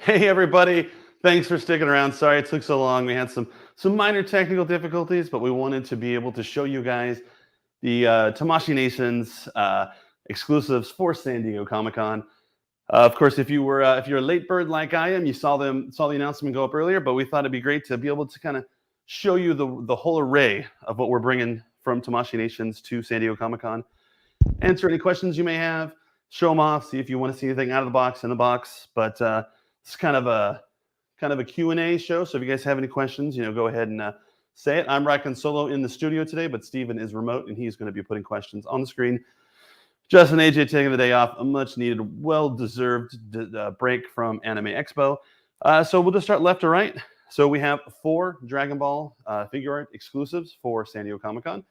Hey everybody, thanks for sticking around. Sorry it took so long. We had some minor technical difficulties, but we wanted to be able to show you guys the Tamashii Nations exclusives for San Diego Comic-Con. Of course, if you're a late bird like I am, you saw the announcement go up earlier. But we thought it'd be great to be able to kind of show you the whole array of what we're bringing from Tamashii Nations to San Diego Comic-Con. Answer any questions you may have, show them off, see if you want to see anything out of the box, in the box. But it's kind of a Q&A show. So if you guys have any questions, go ahead and say it. I'm rocking solo in the studio today, but Steven is remote and he's going to be putting questions on the screen. Justin AJ taking the day off, a much needed, well-deserved break from Anime Expo. So we'll just start left to right. So we have 4 Dragon Ball figure art exclusives for San Diego Comic-Con.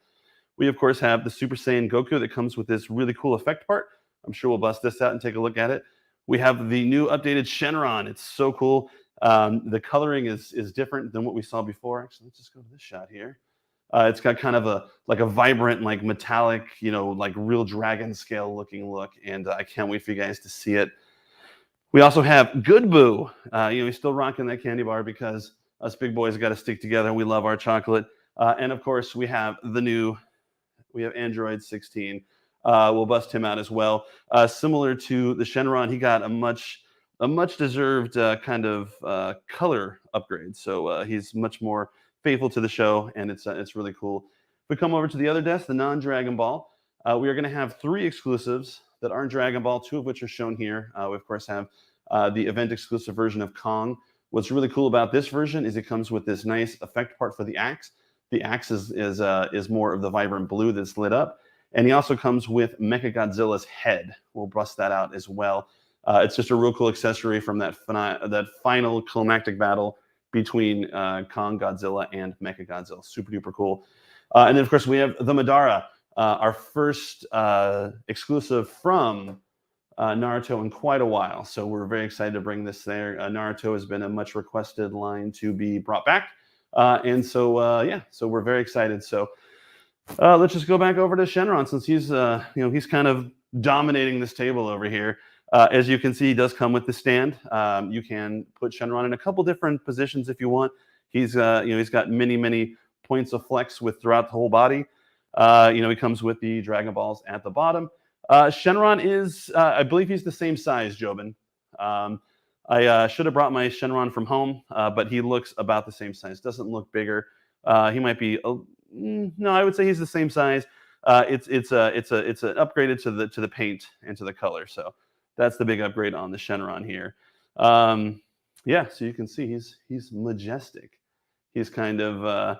We, of course, have the Super Saiyan Goku that comes with this really cool effect part. I'm sure we'll bust this out and take a look at it. We have the new updated Shenron. It's so cool. The coloring is different than what we saw before. Actually, let's just go to this shot here. It's got kind of a vibrant, like metallic, like real dragon scale looking look, and I can't wait for you guys to see it. We also have Good Boo. He's still rocking that candy bar because us big boys got to stick together. We love our chocolate, and of course we have Android 16. We'll bust him out as well. Similar to the Shenron, he got a much deserved kind of color upgrade. So he's much more faithful to the show, and it's really cool. If we come over to the other desk, the non-Dragon Ball, we are going to have 3 exclusives that aren't Dragon Ball, 2 of which are shown here. We of course have the event exclusive version of Kong. What's really cool about this version is it comes with this nice effect part for the axe. The axe is more of the vibrant blue that's lit up. And he also comes with Mechagodzilla's head. We'll bust that out as well. It's just a real cool accessory from that final climactic battle between Kong, Godzilla, and Mechagodzilla. Super duper cool. And then, of course, we have the Madara, our first exclusive from Naruto in quite a while. So we're very excited to bring this there. Naruto has been a much requested line to be brought back. So we're very excited. So let's just go back over to Shenron since he's kind of dominating this table over here. As you can see, he does come with the stand. You can put Shenron in a couple different positions if you want. He's got many points of flex throughout the whole body. He comes with the Dragon Balls at the bottom. Shenron is, I believe he's the same size, Jobin. I should have brought my Shenron from home, but he looks about the same size. Doesn't look bigger. He might be. No, I would say he's the same size. It's upgraded to the paint and to the color. So that's the big upgrade on the Shenron here. So you can see he's majestic. He's kind of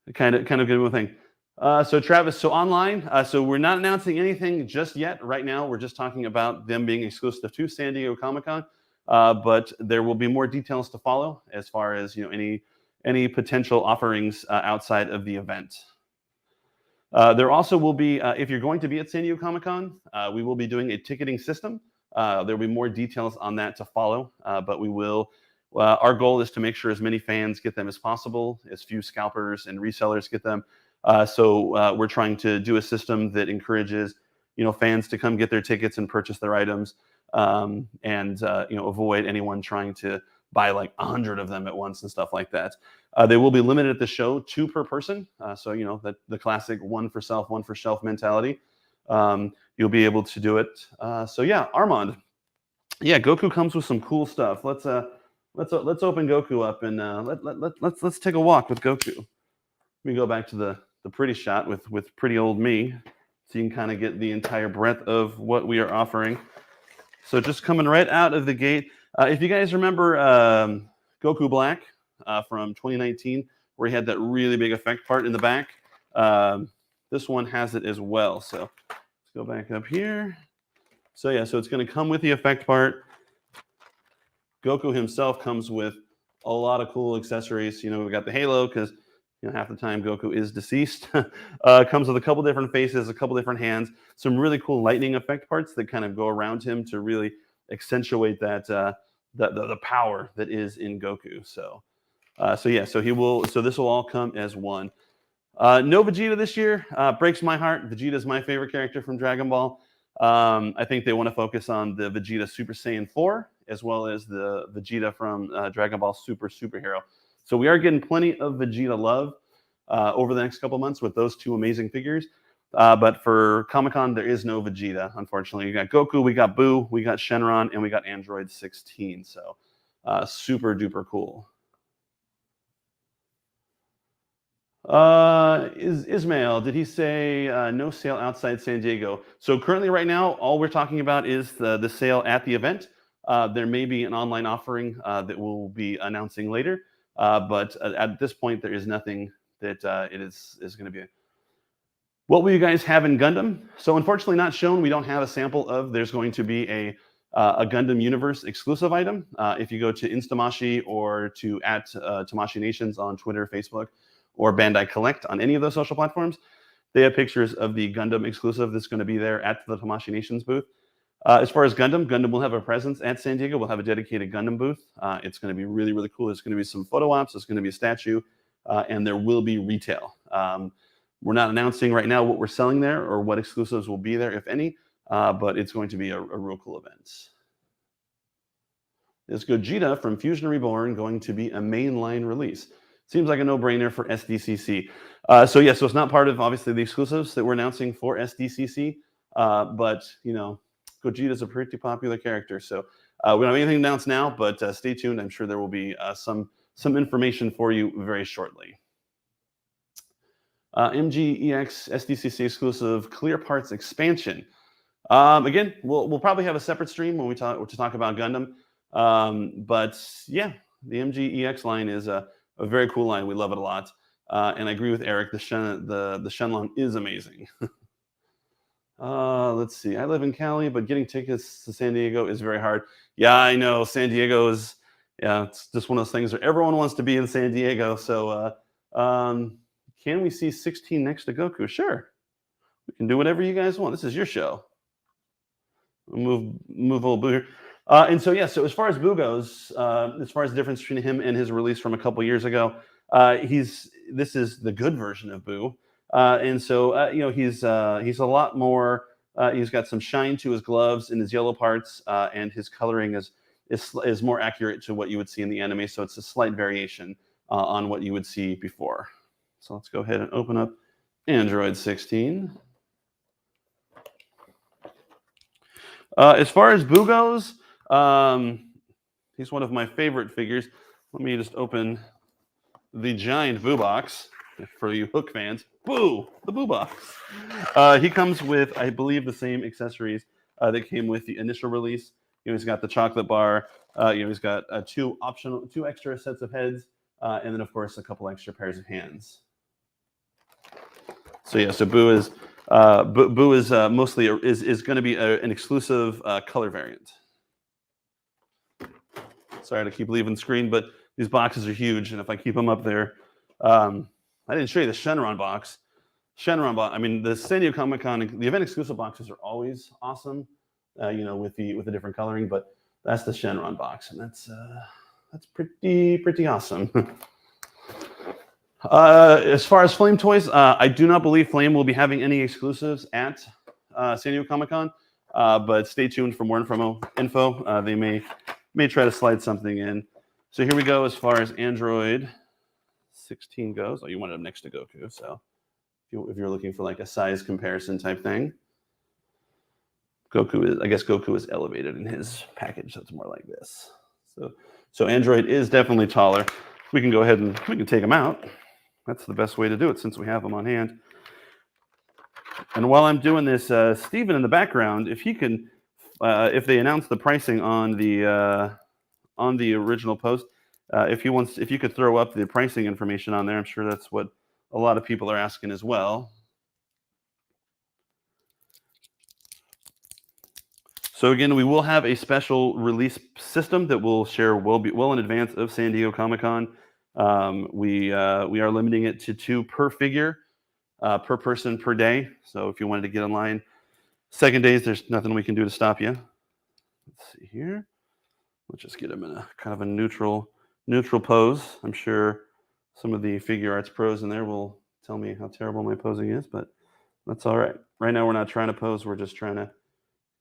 good with thing. So Travis, so online, so we're not announcing anything just yet. Right now, we're just talking about them being exclusive to San Diego Comic-Con. But there will be more details to follow as far as any potential offerings outside of the event. There also will be, if you're going to be at San Diego Comic-Con, we will be doing a ticketing system. There will be more details on that to follow, but we will. Our goal is to make sure as many fans get them as possible, as few scalpers and resellers get them. So we're trying to do a system that encourages fans to come get their tickets and purchase their items, and avoid anyone trying to buy like 100 of them at once and stuff like that. They will be limited at the show, 2 per person. So that the classic one for self, one for shelf mentality. You'll be able to do it. So yeah, Armand. Yeah, Goku comes with some cool stuff. Let's open Goku up and let's take a walk with Goku. Let me go back to the pretty shot with pretty old me, so you can kind of get the entire breadth of what we are offering. So just coming right out of the gate. If you guys remember Goku Black from 2019, where he had that really big effect part in the back, this one has it as well. So let's go back up here. So yeah, so it's going to come with the effect part. Goku himself comes with a lot of cool accessories. We got the halo because half the time Goku is deceased. Comes with a couple different faces, a couple different hands, some really cool lightning effect parts that kind of go around him to really accentuate that the power that is in Goku. So this will all come as one. No Vegeta this year. Breaks my heart. Vegeta is my favorite character from Dragon Ball. I think they want to focus on the Vegeta Super Saiyan 4 as well as the Vegeta from Dragon Ball Super Superhero. So we are getting plenty of Vegeta love over the next couple months with those two amazing figures. But for Comic-Con, there is no Vegeta, unfortunately. We got Goku, we got Buu, we got Shenron, and we got Android 16. So super duper cool. Ismail, did he say no sale outside San Diego? So currently right now, all we're talking about is the sale at the event. There may be an online offering that we'll be announcing later. But at this point, there is nothing that it is going to be. What will you guys have in Gundam? So unfortunately not shown. We don't have a sample of. There's going to be a Gundam Universe exclusive item. If you go to Instamashi or to @Tamashii Nations on Twitter, Facebook, or Bandai Collect on any of those social platforms, they have pictures of the Gundam exclusive that's going to be there at the Tamashii Nations booth. As far as Gundam will have a presence at San Diego. We'll have a dedicated Gundam booth. It's going to be really, really cool. There's going to be some photo ops. There's going to be a statue, and there will be retail. We're not announcing right now what we're selling there or what exclusives will be there, if any, but it's going to be a real cool event. Is Gogeta from Fusion Reborn going to be a mainline release? Seems like a no-brainer for SDCC. So it's not part of, obviously, the exclusives that we're announcing for SDCC, but, you know, Gogeta's a pretty popular character, so we don't have anything announced now, but stay tuned. I'm sure there will be some information for you very shortly. MGEX SDCC exclusive Clear Parts expansion. Again, we'll probably have a separate stream when we talk about Gundam. But yeah, the MGEX line is a very cool line. We love it a lot. And I agree with Eric. The Shenron is amazing. Let's see. I live in Cali, but getting tickets to San Diego is very hard. Yeah, I know. San Diego is, it's just one of those things where everyone wants to be in San Diego. So, can we see 16 next to Goku? Sure. We can do whatever you guys want. This is your show. We'll move old Buu here. So as far as Buu goes, as far as the difference between him and his release from a couple years ago, this is the good version of Buu. He's a lot more. He's got some shine to his gloves and his yellow parts, and his coloring is more accurate to what you would see in the anime. So it's a slight variation on what you would see before. So let's go ahead and open up Android 16. As far as Buu goes, he's one of my favorite figures. Let me just open the giant Buu box for you Hook fans. Buu, the Buu box. He comes with, I believe, the same accessories that came with the initial release. He's got the chocolate bar. He's got two extra sets of heads, and then of course a couple extra pairs of hands. So Buu is mostly is going to be an exclusive color variant. Sorry to keep leaving the screen, but these boxes are huge, and if I keep them up there, I didn't show you the Shenron box. I mean, the San Diego Comic-Con, the event exclusive boxes are always awesome, with the different coloring, but that's the Shenron box, and that's pretty awesome. As far as Flame toys, I do not believe Flame will be having any exclusives at San Diego Comic-Con, but stay tuned for more info. They may try to slide something in. So here we go as far as Android 16 goes. Oh, you wanted them next to Goku, so if you're looking for like a size comparison type thing, I guess Goku is elevated in his package, so it's more like this. So Android is definitely taller. We can go ahead and we can take him out. That's the best way to do it since we have them on hand. And while I'm doing this, Steven in the background, if he can, if they announce the pricing on the original post, if you could throw up the pricing information on there, I'm sure that's what a lot of people are asking as well. So again, we will have a special release system that we'll share well in advance of San Diego Comic-Con. We are limiting it to 2 per figure, per person per day. So if you wanted to get in line, second days, there's nothing we can do to stop you. Let's see here. Let's just get him in a kind of a neutral pose. I'm sure some of the figure arts pros in there will tell me how terrible my posing is, but that's all right. Right now, we're not trying to pose. We're just trying to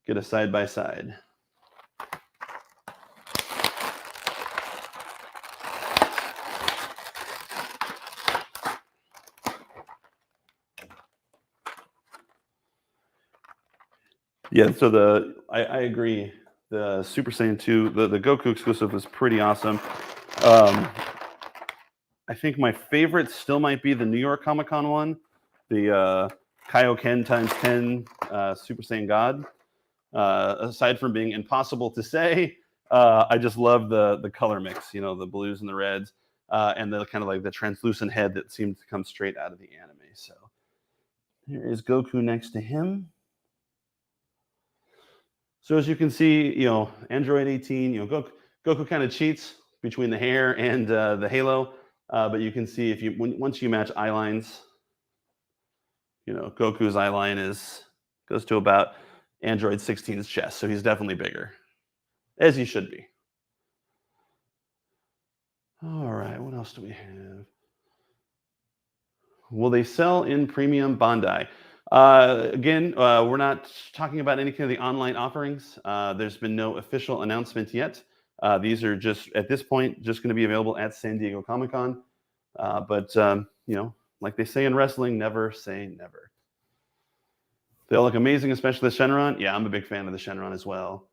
get a side by side. Yeah, so I agree. The Super Saiyan 2, the Goku exclusive was pretty awesome. Um, I think my favorite still might be the New York Comic Con one, the Kaioken times 10 Super Saiyan God. Aside from being impossible to say, I just love the color mix. You know, the blues and the reds, and the kind of like the translucent head that seemed to come straight out of the anime. So here is Goku next to him. So as you can see, you know, Android 18, you know, Goku kind of cheats between the hair and the halo, but you can see if you once you match eye lines, you know, Goku's eye line goes to about Android 16's chest, so he's definitely bigger, as he should be. All right, what else do we have? Will they sell in premium Bandai? Again, we're not talking about any kind of the online offerings. There's been no official announcement yet. These are just, at this point, just going to be available at San Diego Comic-Con. But you know, like they say in wrestling, never say never. They all look amazing, especially the Shenron. Yeah, I'm a big fan of the Shenron as well.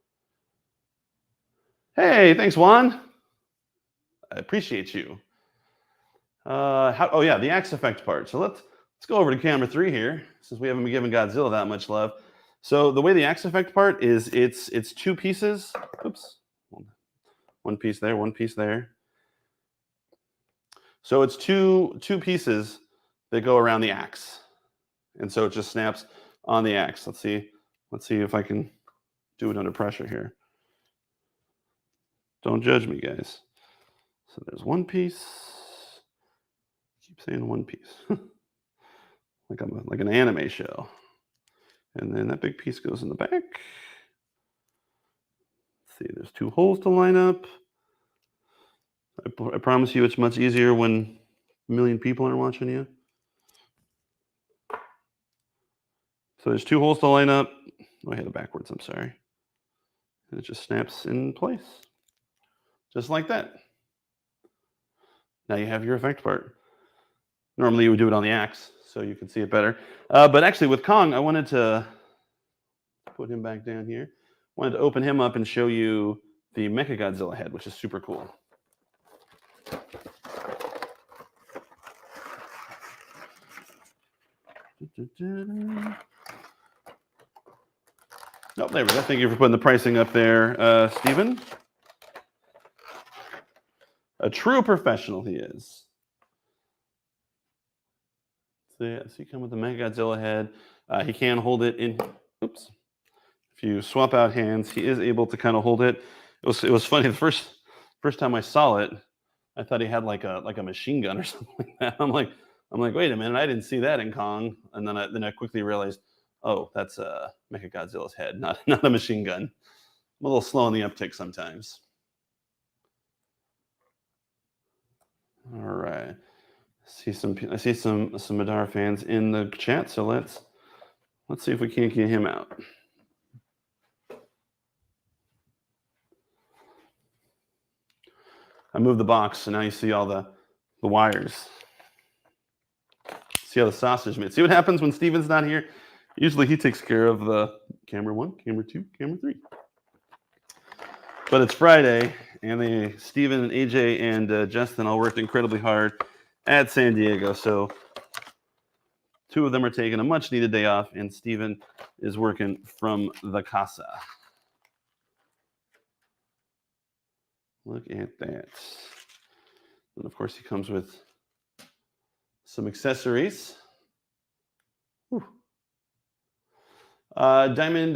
Hey, thanks, Juan. I appreciate you. Oh yeah, the axe effect part. So let's go over to camera 3 here, since we haven't been giving Godzilla that much love. So the way the axe effect part is, it's 2 pieces. Oops, one piece there, one piece there. So it's two pieces that go around the axe, and so it just snaps on the axe. Let's see if I can do it under pressure here. Don't judge me, guys. So there's one piece. Keep saying one piece, like an anime show. And then that big piece goes in the back. Let's see, there's 2 holes to line up. I promise you it's much easier when a million people are watching you. So there's 2 holes to line up. Oh, I had it backwards, I'm sorry. And it just snaps in place. Just like that. Now you have your effect part. Normally you would do it on the axe, so you can see it better. But actually with Kong, I wanted to put him back down here. Wanted to open him up and show you the Mechagodzilla head, which is super cool. Oh, there we go. Thank you for putting the pricing up there, Stephen. A true professional he is. So he come with the Mechagodzilla head. He can hold it in. Oops. If you swap out hands, he is able to kind of hold it. It was funny. The first time I saw it, I thought he had like a machine gun or something like that. I'm like, wait a minute, I didn't see that in Kong. And then I quickly realized, oh, that's Mechagodzilla's head, not a machine gun. I'm a little slow on the uptick sometimes. All right. I see some Madara fans in the chat, so let's see if we can't get him out. I moved the box, so now you see all the wires. See how the sausage made. See what happens when Steven's not here? Usually he takes care of the camera 1, camera 2, camera 3. But it's Friday, and Steven and AJ and Justin all worked incredibly hard at San Diego. So 2 of them are taking a much needed day off, and Steven is working from the casa. Look at that. And of course, he comes with some accessories. Diamond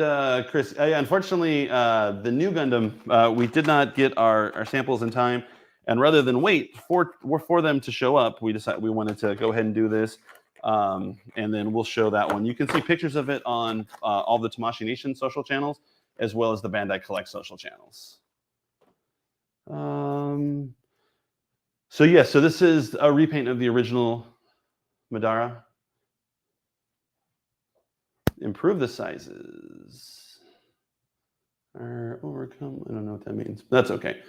Chris, unfortunately, the new Gundam, we did not get our samples in time, and rather than wait for them to show up, we decided we wanted to go ahead and do this, and then we'll show that one. You can see pictures of it on all the Tamashii Nations social channels, as well as the Bandai Collect social channels. So this is a repaint of the original Madara. Improve the sizes. Or overcome. I don't know what that means. That's okay.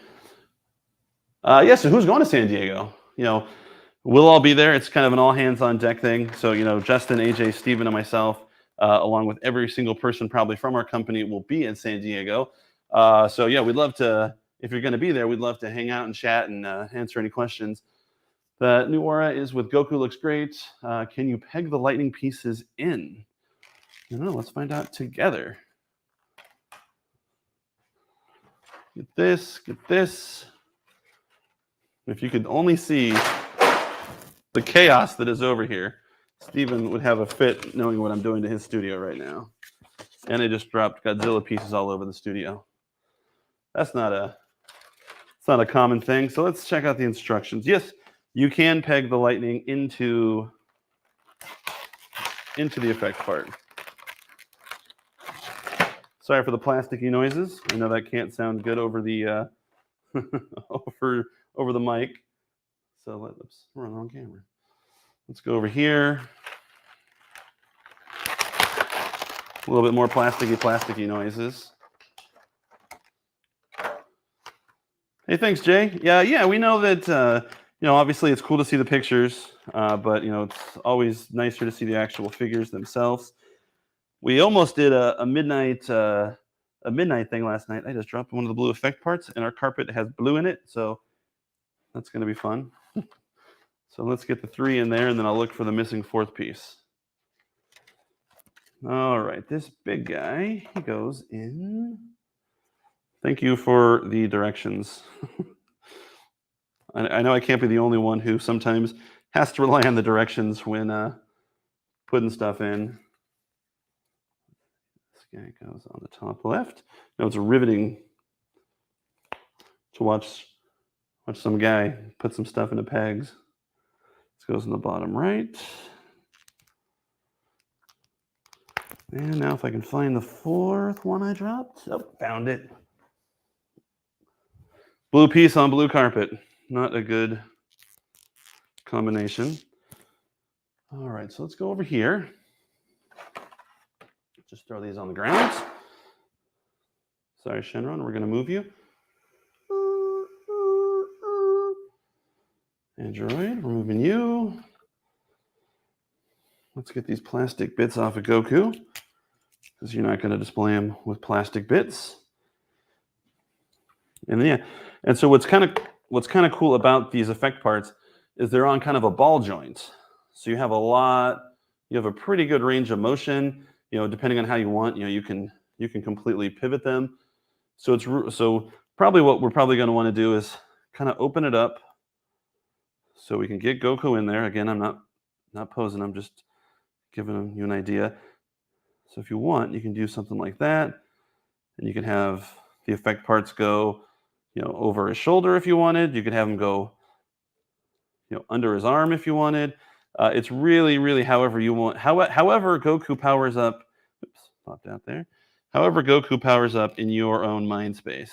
So who's going to San Diego? You know, we'll all be there. It's kind of an all hands on deck thing. So, you know, Justin, AJ, Steven, and myself, along with every single person probably from our company will be in San Diego. So yeah, we'd love to, if you're going to be there, we'd love to hang out and chat and answer any questions. The new aura is with Goku looks great. Can you peg the lightning pieces in? I don't know, let's find out together. Get this, get this. If you could only see the chaos that is over here, Steven would have a fit knowing what I'm doing to his studio right now. And I just dropped Godzilla pieces all over the studio. It's not a common thing. So let's check out the instructions. Yes, you can peg the lightning into the effect part. Sorry for the plasticky noises. I know that can't sound good over the over the mic. So oops, we're on the wrong camera. Let's go over here. A little bit more plasticky noises. Hey, thanks, Jay. Yeah, we know that obviously it's cool to see the pictures, but it's always nicer to see the actual figures themselves. We almost did a midnight thing last night. I just dropped one of the blue effect parts, and our carpet has blue in it, so that's going to be fun. So let's get the 3 in there, and then I'll look for the missing 4th piece. All right, this big guy, he goes in. Thank you for the directions. I know I can't be the only one who sometimes has to rely on the directions when putting stuff in. This guy goes on the top left. No, it's riveting to watch some guy put some stuff into pegs. This goes in the bottom right. And now if I can find the 4th one I dropped. Oh, found it. Blue piece on blue carpet. Not a good combination. All right, so let's go over here. Just throw these on the ground. Sorry, Shenron, we're going to move you. Android, we're moving you. Let's get these plastic bits off of Goku, because you're not going to display them with plastic bits. And yeah, and so what's kind of cool about these effect parts is they're on kind of a ball joint. So you have a pretty good range of motion. Depending on how you want, you can completely pivot them. So probably what we're probably going to want to do is kind of open it up so we can get Goku in there. Again, I'm not posing, I'm just giving you an idea. So if you want, you can do something like that, and you can have the effect parts go, over his shoulder if you wanted. You could have him go, under his arm if you wanted. It's really however you want. However Goku powers up. Oops, popped out there. However Goku powers up in your own mind space.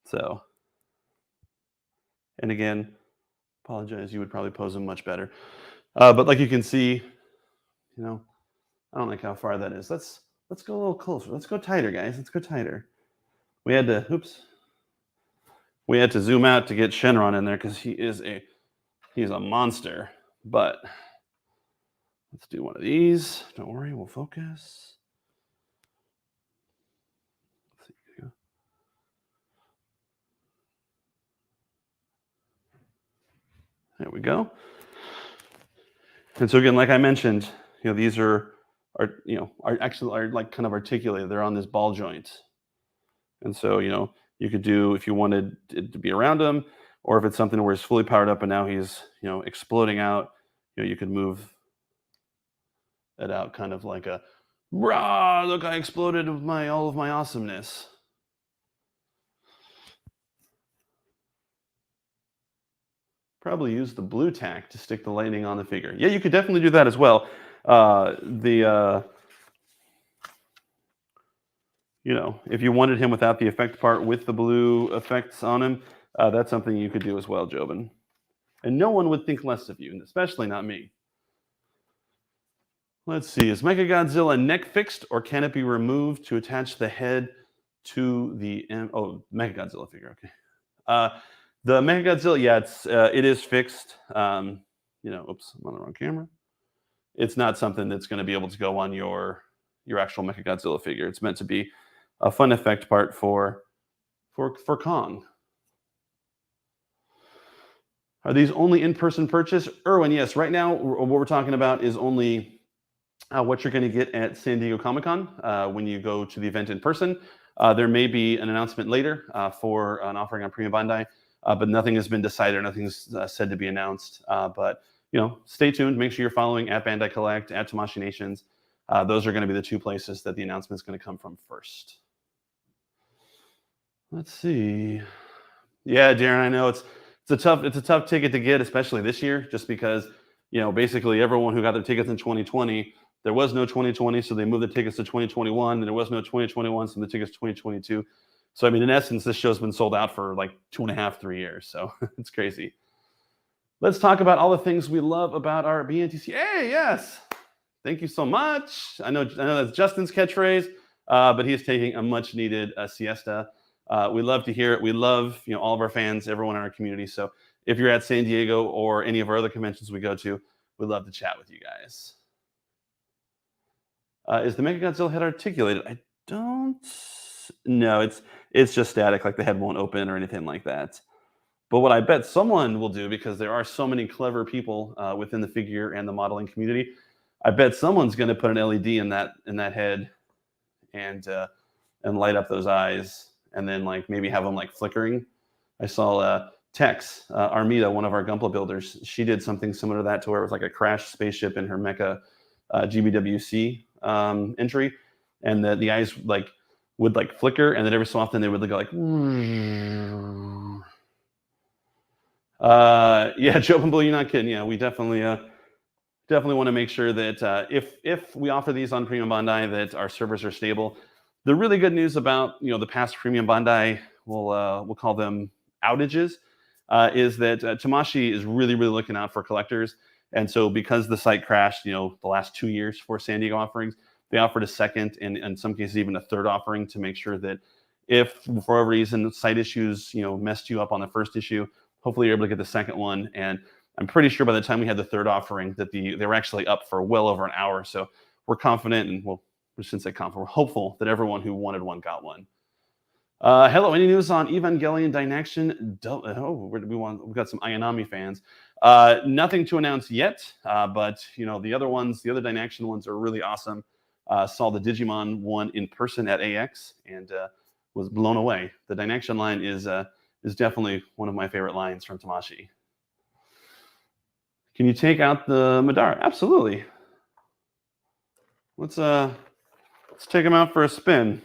So, and again, apologize. You would probably pose him much better. But like you can see, I don't like how far that is. Let's go a little closer. Let's go tighter, guys. Let's go tighter. We had to zoom out to get Shenron in there because he's a monster. But let's do one of these. Don't worry, we'll focus. Let's see. There we go. And so again, like I mentioned, these are actually like kind of articulated. They're on this ball joint. And so, you could do, if you wanted it to be around him, or if it's something where he's fully powered up and now he's, exploding out, you could move it out kind of like a, rah, look, I exploded with all of my awesomeness. Probably use the blue tack to stick the lightning on the figure. Yeah, you could definitely do that as well. If you wanted him without the effect part with the blue effects on him, that's something you could do as well, Jobin. And no one would think less of you, especially not me. Let's see, is Mechagodzilla neck fixed, or can it be removed to attach the head to the Mechagodzilla figure? Okay. The Mechagodzilla, yeah, it is fixed. Oops, I'm on the wrong camera. it's not something that's going to be able to go on your actual Mechagodzilla figure. It's meant to be a fun effect part for Kong. Are these only in-person purchase? Erwin, yes. Right now, what we're talking about is only what you're going to get at San Diego Comic-Con when you go to the event in person. There may be an announcement later for an offering on Premium Bandai, but nothing has been decided. Nothing's said to be announced. But stay tuned. Make sure you're following at Bandai Collect, at Tamashii Nations. Those are going to be the two places that the announcement is going to come from first. Let's see. Yeah, Darren, I know it's a tough ticket to get, especially this year, just because basically everyone who got their tickets in 2020, there was no 2020, so they moved the tickets to 2021, and there was no 2021, so the tickets 2022. So I mean, in essence, this show's been sold out for like 2.5, 3 years. So it's crazy. Let's talk about all the things we love about our BNTC. Hey, yes, thank you so much. I know that's Justin's catchphrase, but he is taking a much needed siesta. We love to hear it. We love all of our fans, everyone in our community. So if you're at San Diego or any of our other conventions we go to, we'd love to chat with you guys. Is the Mechagodzilla head articulated? I don't know. It's just static, like the head won't open or anything like that. But what I bet someone will do, because there are so many clever people within the figure and the modeling community, I bet someone's going to put an LED in that head and light up those eyes, and then like maybe have them like flickering. I saw Tex Armida, one of our Gunpla builders. She did something similar to that, to where it was like a crashed spaceship in her mecha GBWC entry, and the eyes would flicker, and then every so often they would go like. Yeah, Joe and Blue, you're not kidding. Yeah, we definitely want to make sure that if we offer these on Premium Bandai, that our servers are stable. The really good news about the past Premium Bandai, we'll call them outages, is that Tamashii is really looking out for collectors. And so because the site crashed, the last 2 years for San Diego offerings, they offered a second and in some cases even a third offering to make sure that if for whatever reason site issues messed you up on the first issue, hopefully you're able to get the second one. And I'm pretty sure by the time we had the third offering that they were actually up for well over an hour. So we're confident, and we shouldn't say confident, we're hopeful that everyone who wanted one got one. Hello, any news on Evangelion Dynaction? We've got some Ayanami fans. Nothing to announce yet, but the other Dynaction ones are really awesome. Saw the Digimon one in person at AX and was blown away. The Dynaction line is definitely one of my favorite lines from Tamashii. Can you take out the Madara? Absolutely. Let's take him out for a spin.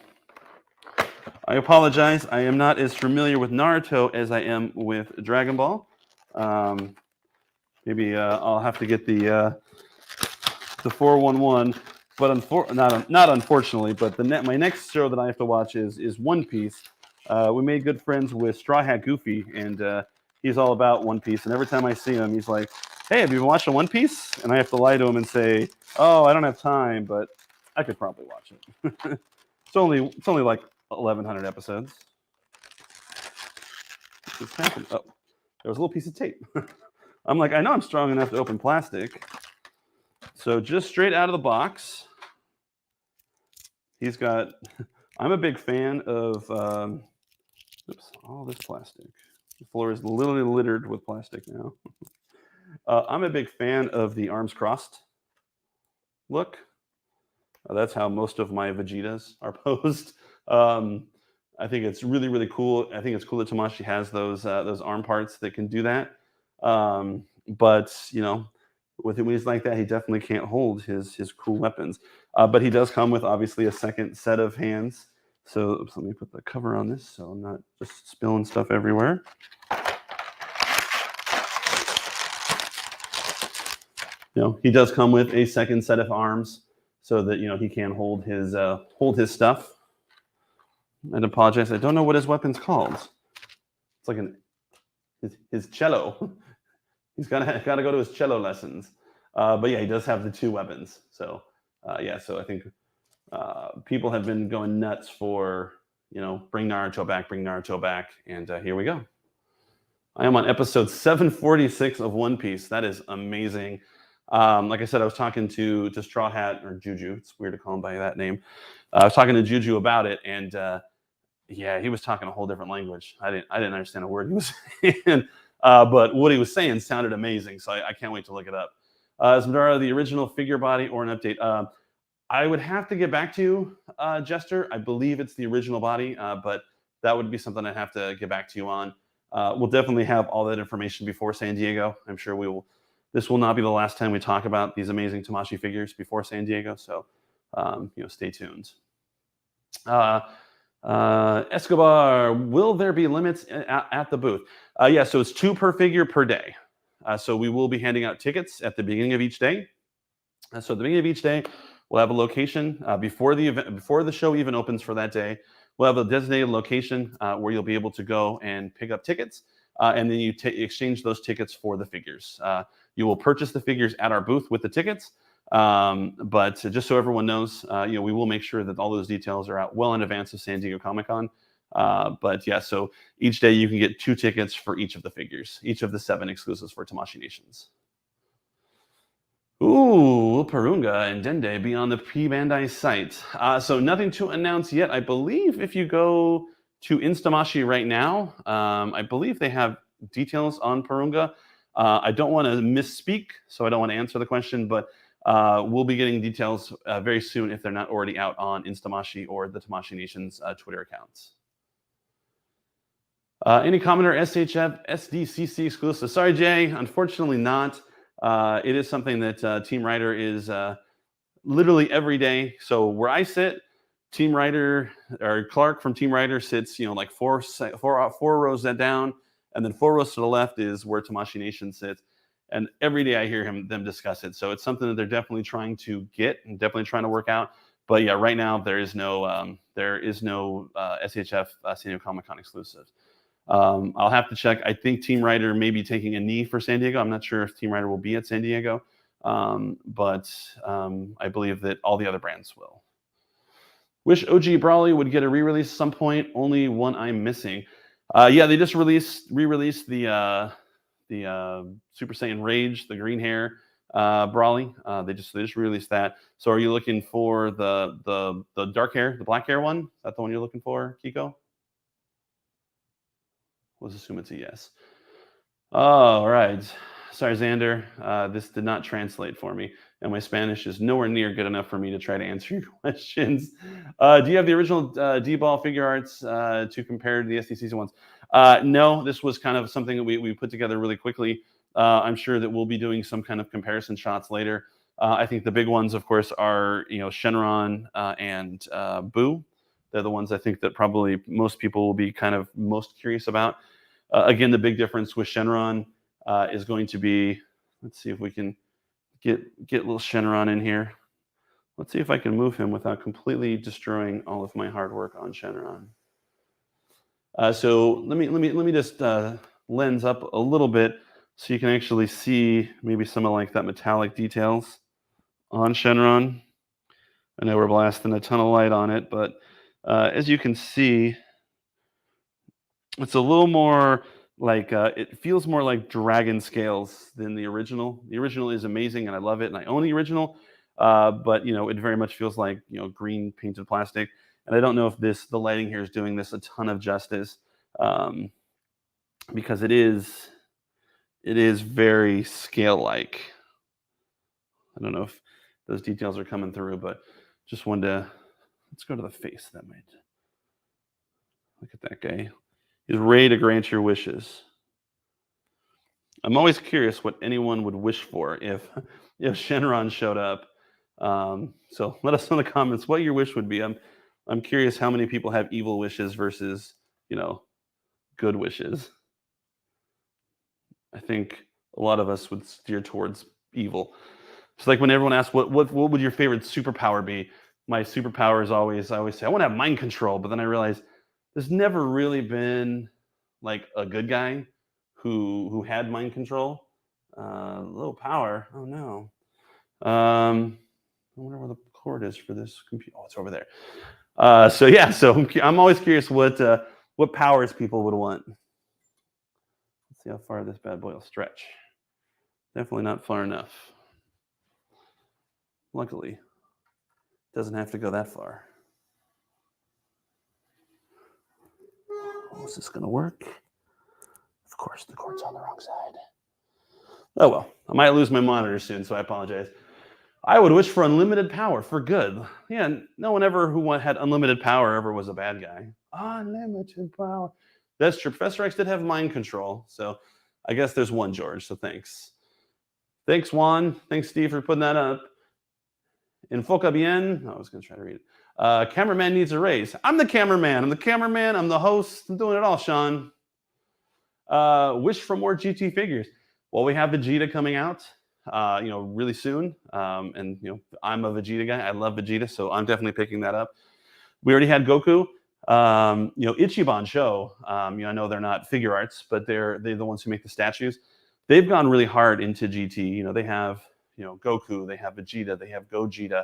I apologize. I am not as familiar with Naruto as I am with Dragon Ball. Maybe I'll have to get the 411, but not unfortunately. But my next show that I have to watch is One Piece. We made good friends with Straw Hat Goofy, and he's all about One Piece. And every time I see him, he's like, "Hey, have you been watching One Piece?" And I have to lie to him and say, "Oh, I don't have time, but I could probably watch it." It's only like 1,100 episodes. What's happened? Oh, there was a little piece of tape. I'm like, I know I'm strong enough to open plastic. So just straight out of the box, he's got. I'm a big fan of. Oops, all this plastic. The floor is literally littered with plastic now. I'm a big fan of the arms crossed look. That's how most of my Vegetas are posed. I think it's really cool. I think it's cool that Tamashii has those arm parts that can do that. But with him when he's like that, he definitely can't hold his cool weapons. But he does come with obviously a second set of hands. So let me put the cover on this so I'm not just spilling stuff everywhere. He does come with a second set of arms so that he can hold his stuff. I'd apologize. I don't know what his weapon's called. It's like his cello. He's gotta go to his cello lessons. But yeah, he does have the two weapons. So so I think people have been going nuts for bring Naruto back, and here we go. I am on episode 746 of One Piece. That is amazing. Like I said, I was talking to Straw Hat or Juju. It's weird to call him by that name. I was talking to Juju about it, and yeah, he was talking a whole different language. I didn't understand a word he was saying, but what he was saying sounded amazing. So I can't wait to look it up. Is Madara the original figure body or an update? I would have to get back to you, Jester. I believe it's the original body, but that would be something I'd have to get back to you on. We'll definitely have all that information before San Diego. I'm sure we will. This will not be the last time we talk about these amazing Tamashii figures before San Diego. So, stay tuned. Escobar, will there be limits at the booth? Yeah, so it's 2 per figure per day. So we will be handing out tickets at the beginning of each day. So at the beginning of each day, we'll have a location before the event, before the show even opens for that day. We'll have a designated location where you'll be able to go and pick up tickets, and then you exchange those tickets for the figures. You will purchase the figures at our booth with the tickets, but just so everyone knows, we will make sure that all those details are out well in advance of San Diego Comic-Con. But yeah, so each day you can get 2 tickets for each of the figures, each of the 7 exclusives for Tamashii Nations. Ooh, will Purunga and Dende be on the P-Bandai site? So nothing to announce yet. I believe if you go to Instamashi right now, I believe they have details on Purunga. I don't want to misspeak, so I don't want to answer the question, but we'll be getting details very soon if they're not already out on Instamashi or the Tamashii Nations Twitter accounts. Any comment or SHF SDCC exclusive? Sorry, Jay, unfortunately not. It is something that Team Rider is literally every day. So where I sit, Team Rider or Clark from Team Rider sits, like four rows down, and then 4 rows to the left is where Tamashii Nation sits. And every day I hear them discuss it. So it's something that they're definitely trying to get and definitely trying to work out. But yeah, right now there is no SHF San Diego Comic-Con exclusive. I'll have to check. I think Team Rider may be taking a knee for San Diego. I'm not sure if Team Rider will be at San Diego, but I believe that all the other brands will. Wish OG Brawly would get a re-release at some point. Only one I'm missing. Yeah, they just re-released the Super Saiyan Rage, the green hair Brawly. They just re-released that. So are you looking for the dark hair, the black hair one? Is that the one you're looking for, Kiko? Let's assume it's a yes. All right. Sorry, Xander. This did not translate for me, and my Spanish is nowhere near good enough for me to try to answer your questions. Do you have the original D-Ball figure arts to compare to the SDCC ones? No, this was kind of something that we put together really quickly. I'm sure that we'll be doing some kind of comparison shots later. I think the big ones, of course, are Shenron and Buu. They're the ones I think that probably most people will be kind of most curious about. Again, the big difference with Shenron is going to be, let's see if we can get little Shenron in here. Let's see if I can move him without completely destroying all of my hard work on Shenron. So let me just lens up a little bit so you can actually see maybe some of like that metallic details on Shenron. I know we're blasting a ton of light on it, but as you can see, it's a little more like it feels more like dragon scales than the original. The original is amazing, and I love it, and I own the original. But it very much feels like green painted plastic, and I don't know if the lighting here is doing this a ton of justice, because it is very scale like. I don't know if those details are coming through, but just wanted to let's go to the face. That might look at that guy. He's ready to grant your wishes. I'm always curious what anyone would wish for if Shenron showed up. So let us know in the comments what your wish would be. I'm curious how many people have evil wishes versus good wishes. I think a lot of us would steer towards evil. It's like when everyone asks what would your favorite superpower be? My superpower is I always say I want to have mind control, but then I realize there's never really been like a good guy who had mind control. Little power. Oh no. I wonder where the cord is for this computer. Oh, it's over there. So yeah, so I'm always curious what powers people would want. Let's see how far this bad boy will stretch. Definitely not far enough. Luckily, it doesn't have to go that far. Oh, is this going to work? Of course, the cord's on the wrong side. Oh well, I might lose my monitor soon, so I apologize. I would wish for unlimited power for good. Yeah, no one ever who had unlimited power ever was a bad guy. Unlimited power. That's true. Professor X did have mind control, so I guess there's one George. So thanks. Thanks, Juan. Thanks, Steve, for putting that up. Enfoca bien. I was going to try to read it. Cameraman needs a raise. I'm the cameraman. I'm the cameraman. I'm the host. I'm doing it all, Sean. Wish for more GT figures. Well, we have Vegeta coming out, really soon. And I'm a Vegeta guy. I love Vegeta, so I'm definitely picking that up. We already had Goku. Ichiban Show. I know they're not figure arts, but they're the ones who make the statues. They've gone really hard into GT. They have Goku. They have Vegeta. They have Gogeta.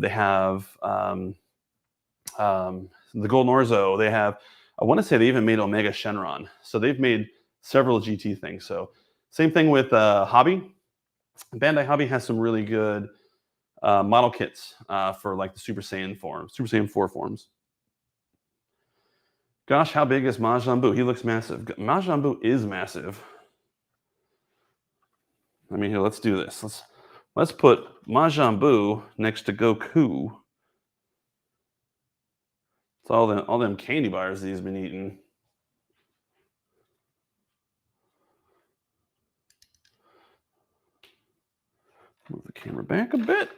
They have the Golden Orzo. They have. I want to say they even made Omega Shenron. So they've made several GT things. So same thing with Hobby. Bandai Hobby has some really good model kits for like the Super Saiyan forms, Super Saiyan 4 forms. Gosh, how big is Majin Buu? He looks massive. Majin Buu is massive. I mean, here, let's do this. Let's put Majin Buu next to Goku. It's all them candy bars that he's been eating. Move the camera back a bit.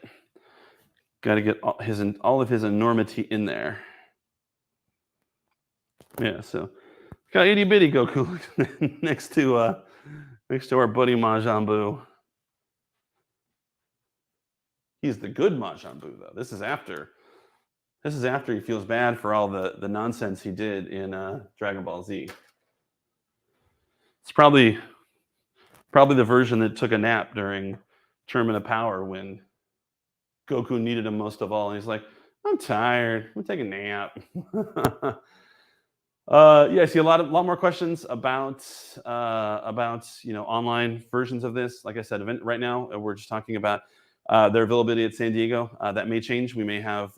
Got to get all of his enormity in there. Yeah, so got itty bitty Goku next to our buddy Majin Buu. He's the good Majin Buu, though. This is after he feels bad for all the nonsense he did in Dragon Ball Z. It's probably the version that took a nap during Tournament of Power when Goku needed him most of all, and he's like, "I'm tired. I'm taking a nap." I see a lot more questions about online versions of this. Like I said, right now we're just talking about their availability at San Diego. That may change. We may have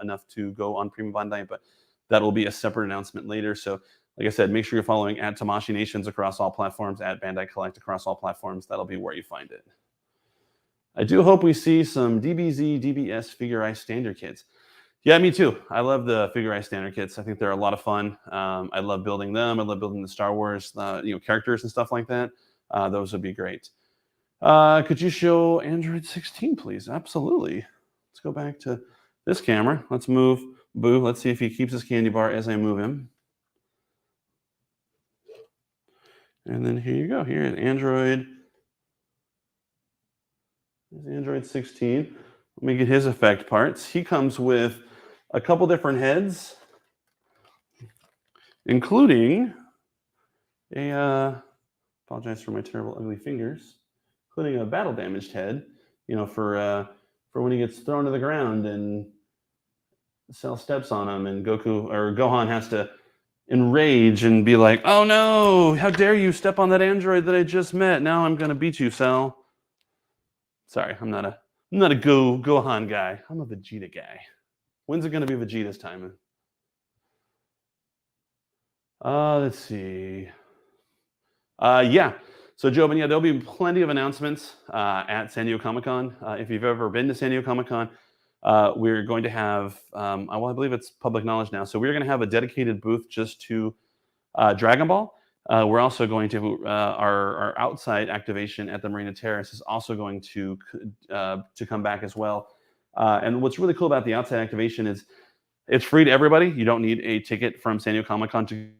enough to go on Premium Bandai, but that'll be a separate announcement later. So, like I said, make sure you're following at Tamashii Nations across all platforms, at Bandai Collect across all platforms. That'll be where you find it. I do hope we see some DBZ, DBS Figure Eye standard kits. Yeah, me too. I love the Figure Eye standard kits. I think they're a lot of fun. I love building them. I love building the Star Wars, characters and stuff like that. Those would be great. Could you show Android 16, please? Absolutely. Let's go back to this camera. Let's move Boo. Let's see if he keeps his candy bar as I move him. And then here you go. Here is Android. There's Android 16. Let me get his effect parts. He comes with a couple different heads, including apologize for my terrible ugly fingers, including a battle damaged head, for when he gets thrown to the ground and Cell steps on him and Gohan has to enrage and be like, "Oh no, how dare you step on that android that I just met. Now I'm going to beat you, Cell." Sorry, I'm not a Gohan guy. I'm a Vegeta guy. When's it going to be Vegeta's time? Let's see. Yeah. So, Jobin, there'll be plenty of announcements at San Diego Comic-Con. If you've ever been to San Diego Comic-Con, we're going to have, I believe it's public knowledge now. So we're going to have a dedicated booth just to Dragon Ball. We're also going to our outside activation at the Marina Terrace is also going to come back as well. And what's really cool about the outside activation is it's free to everybody. You don't need a ticket from San Diego Comic-Con to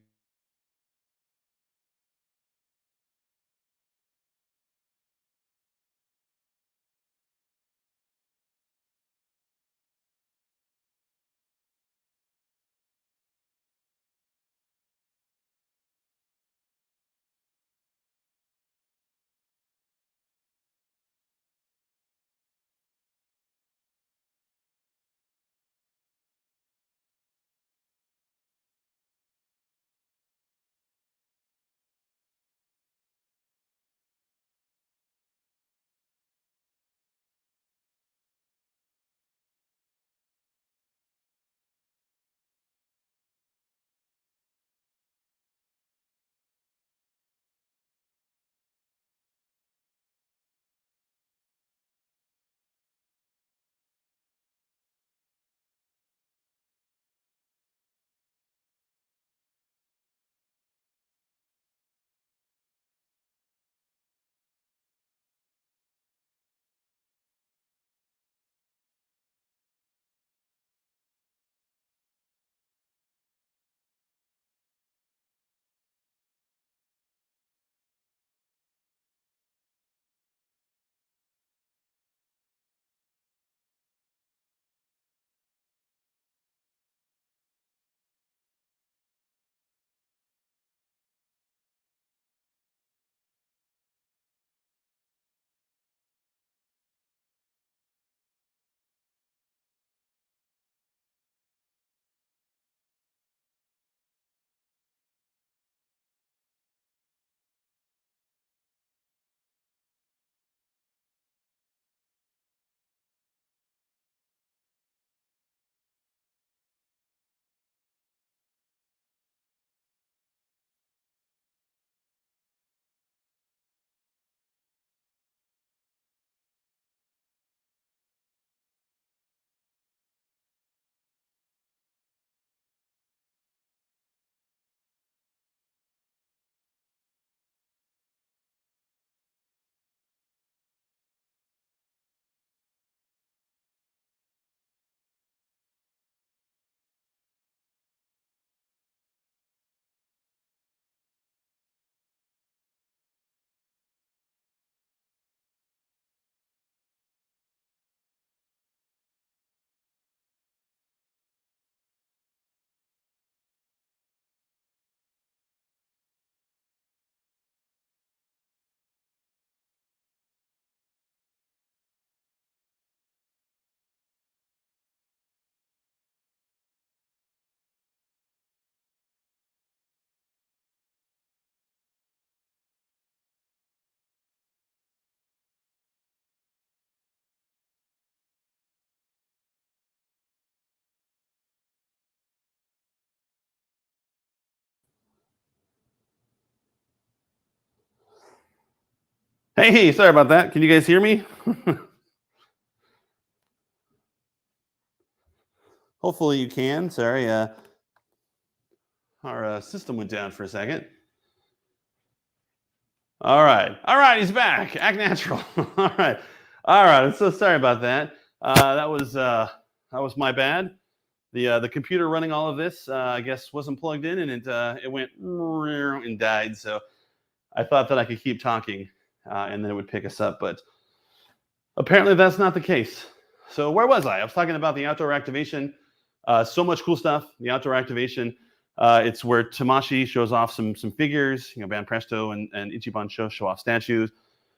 Hey, sorry about that. Can you guys hear me? Hopefully you can. Sorry, our system went down for a second. All right, he's back. Act natural. All right. I'm so sorry about that. That was my bad. The computer running all of this, I guess, wasn't plugged in, and it went and died. So I thought that I could keep talking, and then it would pick us up, but apparently that's not the case. So where was I? I was talking about the outdoor activation. So much cool stuff. The outdoor activation. It's where Tamashii shows off some figures. You know, Ban Presto and Ichiban show off statues.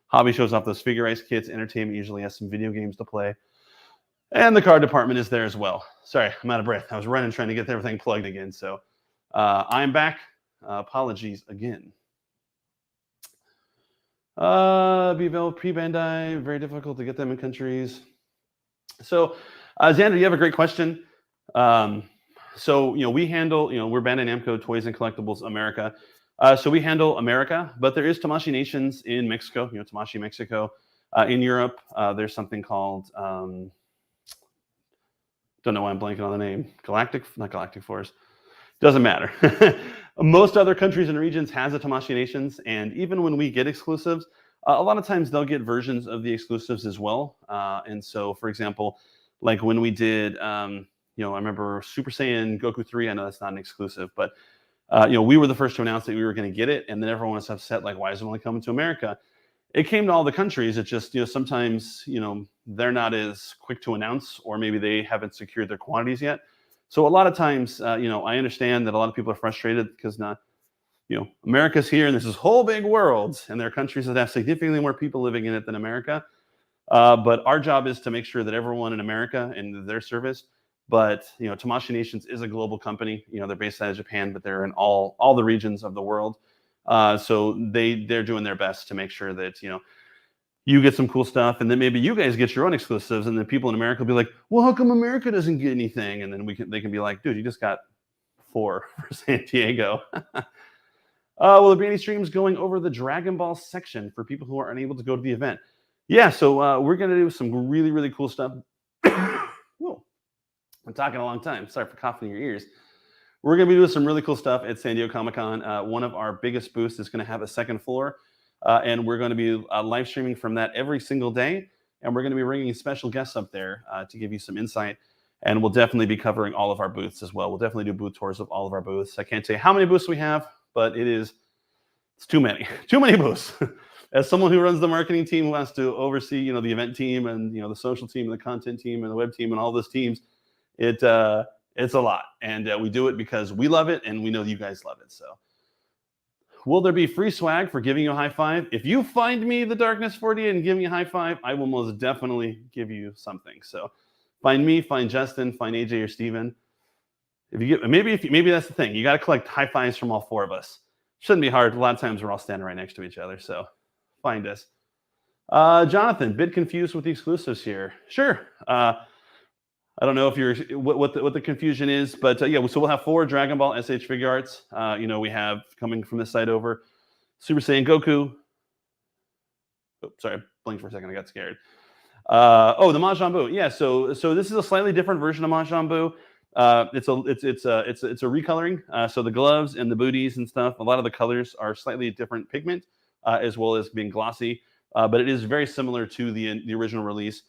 Hobby shows off those figure ice kits. Entertainment usually has some video games to play. And the card department is there as well. Sorry, I'm out of breath. I was running trying to get everything plugged again. So I'm back. Apologies again. Be pre-Bandai, very difficult to get them in countries. So, Xander, you have a great question. So, we handle, we're Bandai Namco Toys and Collectibles America. So we handle America, but there is Tamashii Nations in Mexico, Tamashii Mexico. In Europe, there's something called, don't know why I'm blanking on the name, not Galactic Force. Doesn't matter. Most other countries and regions has a Tamashii Nations, and even when we get exclusives, a lot of times they'll get versions of the exclusives as well. And so, for example, like when we did, I remember Super Saiyan Goku 3, I know that's not an exclusive, but, we were the first to announce that we were going to get it, and then everyone was upset, like, why is it only coming to America? It came to all the countries. It just, sometimes, they're not as quick to announce, or maybe they haven't secured their quantities yet. So a lot of times, I understand that a lot of people are frustrated because America's here and there's this whole big world, and there are countries that have significantly more people living in it than America. But our job is to make sure that everyone in America and their service. But Tamashii Nations is a global company. They're based out of Japan, but they're in all the regions of the world. So they're doing their best to make sure that you get some cool stuff, and then maybe you guys get your own exclusives, and then people in America will be like, well, how come America doesn't get anything? And then they can be like, dude, you just got 4 for San Diego. Will there be any streams going over the Dragon Ball section for people who are unable to go to the event? Yeah, so we're going to do some really, really cool stuff. Whoa, I'm talking a long time. Sorry for coughing in your ears. We're going to be doing some really cool stuff at San Diego Comic-Con. One of our biggest booths is going to have a second floor. And we're going to be live streaming from that every single day. And we're going to be bringing special guests up there to give you some insight. And we'll definitely be covering all of our booths as well. We'll definitely do booth tours of all of our booths. I can't tell you how many booths we have, but it's too many. Too many booths. As someone who runs the marketing team, who has to oversee, the event team and, the social team and the content team and the web team and all those teams, it's a lot. And we do it because we love it and we know you guys love it. So. Will there be free swag for giving you a high five? If you find me the Darkness 48 and give me a high five, I will most definitely give you something. So find me, find Justin, find AJ or Steven. Maybe that's the thing. You got to collect high fives from all 4 of us. Shouldn't be hard. A lot of times we're all standing right next to each other. So find us. Jonathan, bit confused with the exclusives here. Sure. I don't know if you're what the confusion is, but so we'll have 4 Dragon Ball SH figure arts. We have coming from this side over Super Saiyan Goku. Oh, sorry, I blinked for a second. I got scared. The Majin Buu. Yeah, so this is a slightly different version of Majin Buu. It's a recoloring. So the gloves and the booties and stuff, a lot of the colors are slightly different pigment, as well as being glossy. But it is very similar to the original release.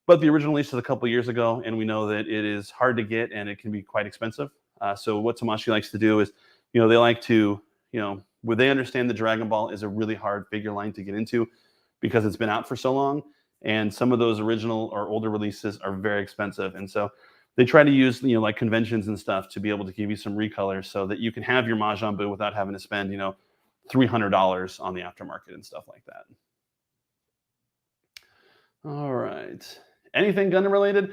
But the original release was a couple years ago, and we know that it is hard to get and it can be quite expensive. So what Tamashii likes to do is, they like to, where they understand that Dragon Ball is a really hard figure line to get into because it's been out for so long, and some of those original or older releases are very expensive. And so they try to use, like conventions and stuff to be able to give you some recolors so that you can have your Majin Buu without having to spend, $300 on the aftermarket and stuff like that. All right. Anything Gundam related?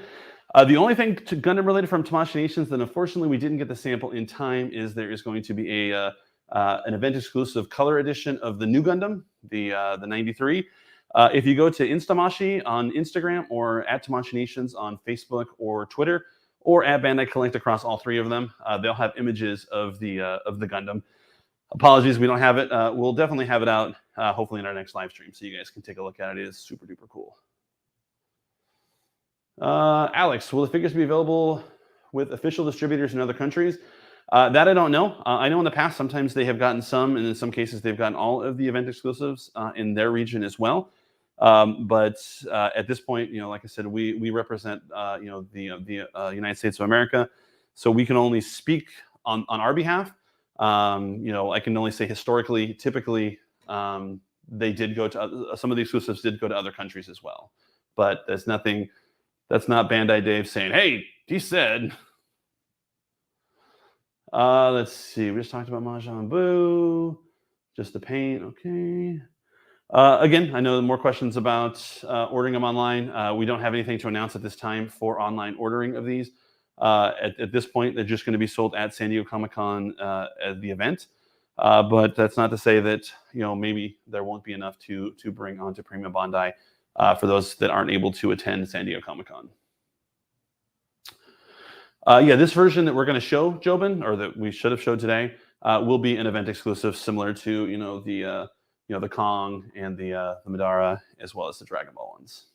The only thing to Gundam related from Tamashii Nations that unfortunately we didn't get the sample in time is there is going to be an event exclusive color edition of the new Gundam, the 93. If you go to Instamashi on Instagram or at Tamashii Nations on Facebook or Twitter or at Bandai Collect across all 3 of them, they'll have images of the Gundam. apologies, we don't have it. We'll definitely have it out, hopefully in our next live stream, so you guys can take a look at it. It is super duper cool. Alex, will the figures be available with official distributors in other countries? That I don't know. I know in the past sometimes they have gotten some, and in some cases they've gotten all of the event exclusives in their region as well. But at this point, like I said, we represent the United States of America, so we can only speak on our behalf. I can only say historically, typically, they did go to some of the exclusives did go to other countries as well. But there's nothing. That's not Bandai Dave saying, "Hey, he said." Let's see. We just talked about Majin Buu. Just the paint. Okay. Again, I know more questions about ordering them online. We don't have anything to announce at this time for online ordering of these. At this point, they're just going to be sold at San Diego Comic-Con at the event. But that's not to say that maybe there won't be enough to bring onto Premium Bandai for those that aren't able to attend San Diego Comic-Con. Yeah, this version that we're going to show, Jobin, or that we should have showed today, will be an event exclusive, similar to the Kong and the Madara, as well as the Dragon Ball ones.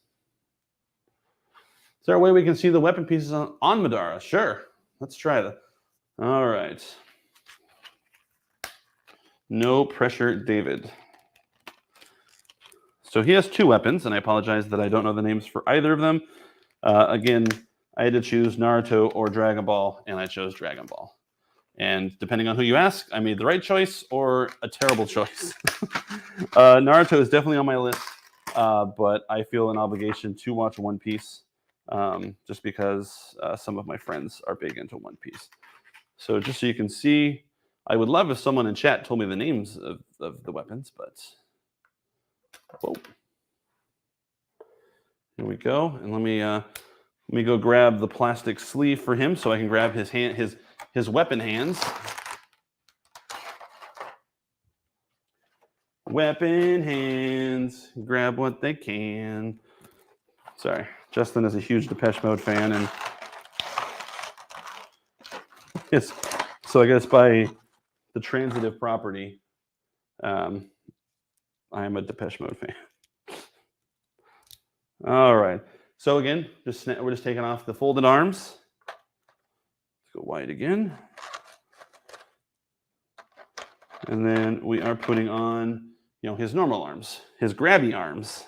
Is there a way we can see the weapon pieces on Madara? Sure. Let's try that. All right. No pressure, David. So he has two weapons, and I apologize that I don't know the names for either of them. Again, I had to choose Naruto or Dragon Ball, and I chose Dragon Ball. And depending on who you ask, I made the right choice or a terrible choice. Naruto is definitely on my list, but I feel an obligation to watch One Piece just because some of my friends are big into One Piece. So just so you can see, I would love if someone in chat told me the names of the weapons, but whoa. Here we go. And let me go grab the plastic sleeve for him so I can grab his weapon hands. Weapon hands, grab what they can. Sorry, Justin is a huge Depeche Mode fan, and yes, so I guess by the transitive property, I am a Depeche Mode fan. All right. So again, we're just taking off the folded arms. Let's go wide again. And then we are putting on, his normal arms, his grabby arms.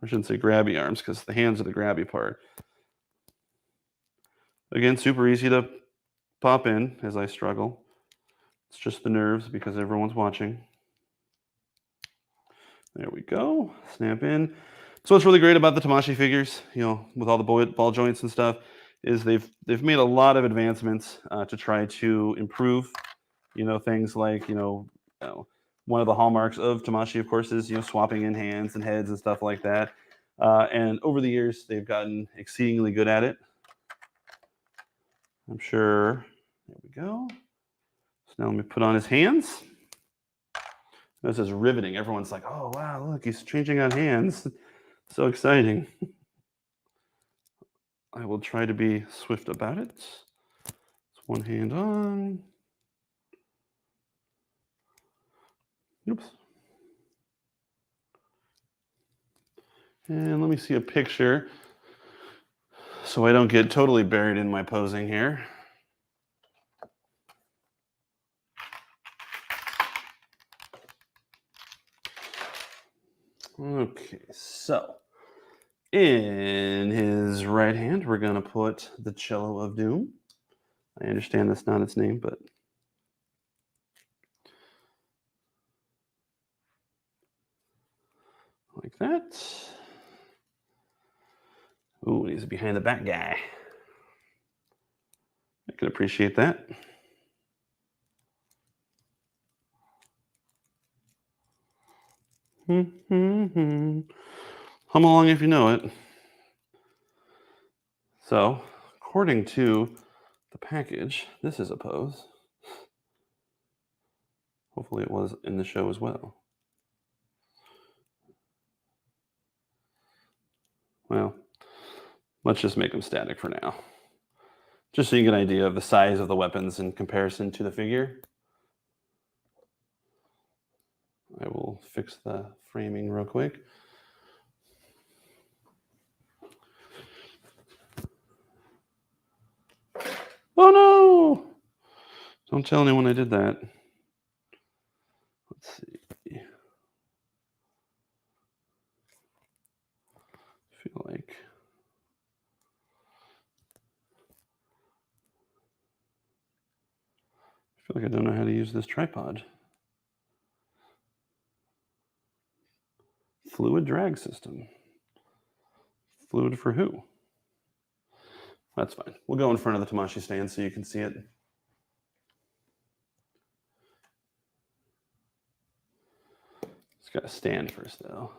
I shouldn't say grabby arms because the hands are the grabby part. Again, super easy to pop in as I struggle. It's just the nerves because everyone's watching. There we go. Snap in. So what's really great about the Tamashii figures, with all the ball joints and stuff, is they've made a lot of advancements to try to improve, things like, one of the hallmarks of Tamashii, of course, is, swapping in hands and heads and stuff like that. And over the years, they've gotten exceedingly good at it. I'm sure. There we go. So now let me put on his hands. This is riveting. Everyone's like, oh, wow, look, he's changing out hands. So exciting. I will try to be swift about it. It's one hand on. Oops. And let me see a picture so I don't get totally buried in my posing here. Okay, so in his right hand, we're going to put the Cello of Doom. I understand that's not its name, but like that. Ooh, he's a behind the back guy. I can appreciate that. Hum along if you know it. So, according to the package, this is a pose. Hopefully it was in the show as well. Well, let's just make them static for now. Just so you get an idea of the size of the weapons in comparison to the figure. I will fix the framing real quick. Oh no! Don't tell anyone I did that. Let's see. I feel like I don't know how to use this tripod. Fluid drag system. Fluid for who? That's fine. We'll go in front of the Tamashii stand so you can see it. It's got to stand first, though.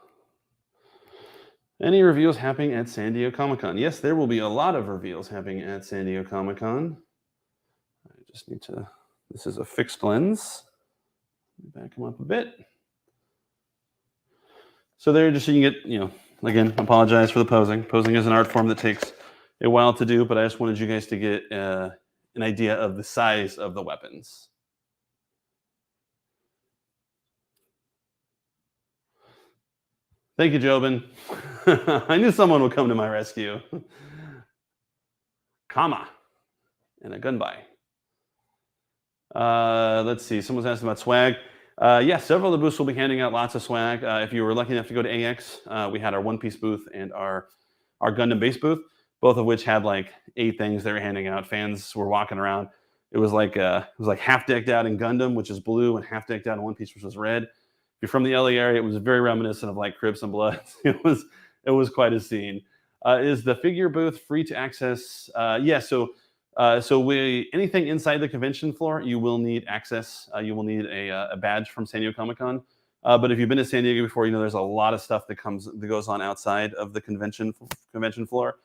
Any reveals happening at San Diego Comic-Con? Yes, there will be a lot of reveals happening at San Diego Comic-Con. I just need to... This is a fixed lens. Back them up a bit. So there, just so you can get, again, apologize for the posing. Posing is an art form that takes a while to do, but I just wanted you guys to get an idea of the size of the weapons. Thank you, Jobin. I knew someone would come to my rescue. Kama and a gunbai. Let's see. Someone's asking about swag. Yeah, several of the booths will be handing out lots of swag. If you were lucky enough to go to AX, we had our One Piece booth and our Gundam base booth, both of which had like 8 things they were handing out. Fans were walking around. It was like half decked out in Gundam, which is blue, and half decked out in One Piece, which was red. If you're from the LA area, it was very reminiscent of like Crips and Bloods. It was quite a scene. Is the figure booth free to access? Yeah. So anything inside the convention floor, you will need access. You will need a badge from San Diego Comic-Con. But if you've been to San Diego before, there's a lot of stuff that goes on outside of the convention floor,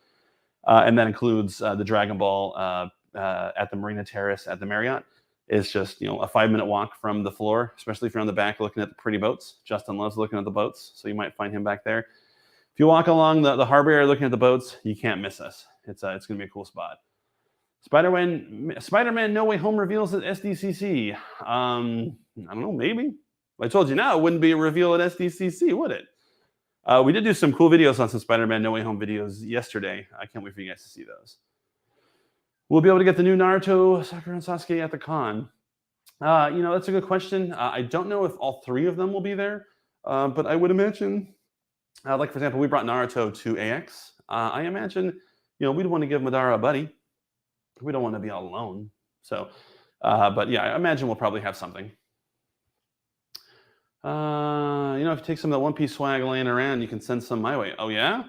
and that includes the Dragon Ball at the Marina Terrace at the Marriott. It's just a 5-minute walk from the floor, especially if you're on the back looking at the pretty boats. Justin loves looking at the boats, so you might find him back there. If you walk along the harbor area looking at the boats, you can't miss us. It's going to be a cool spot. Spider-Man No Way Home reveals at SDCC. I don't know, maybe. I told you now it wouldn't be a reveal at SDCC, would it? We did do some cool videos on some Spider-Man No Way Home videos yesterday. I can't wait for you guys to see those. We'll be able to get the new Naruto, Sakura, and Sasuke at the con. That's a good question. I don't know if all 3 of them will be there, but I would imagine, like for example, we brought Naruto to AX. I imagine, we'd want to give Madara a buddy. We don't want to be all alone. So, but yeah, I imagine we'll probably have something. If you take some of the One Piece swag laying around, you can send some my way. Oh yeah,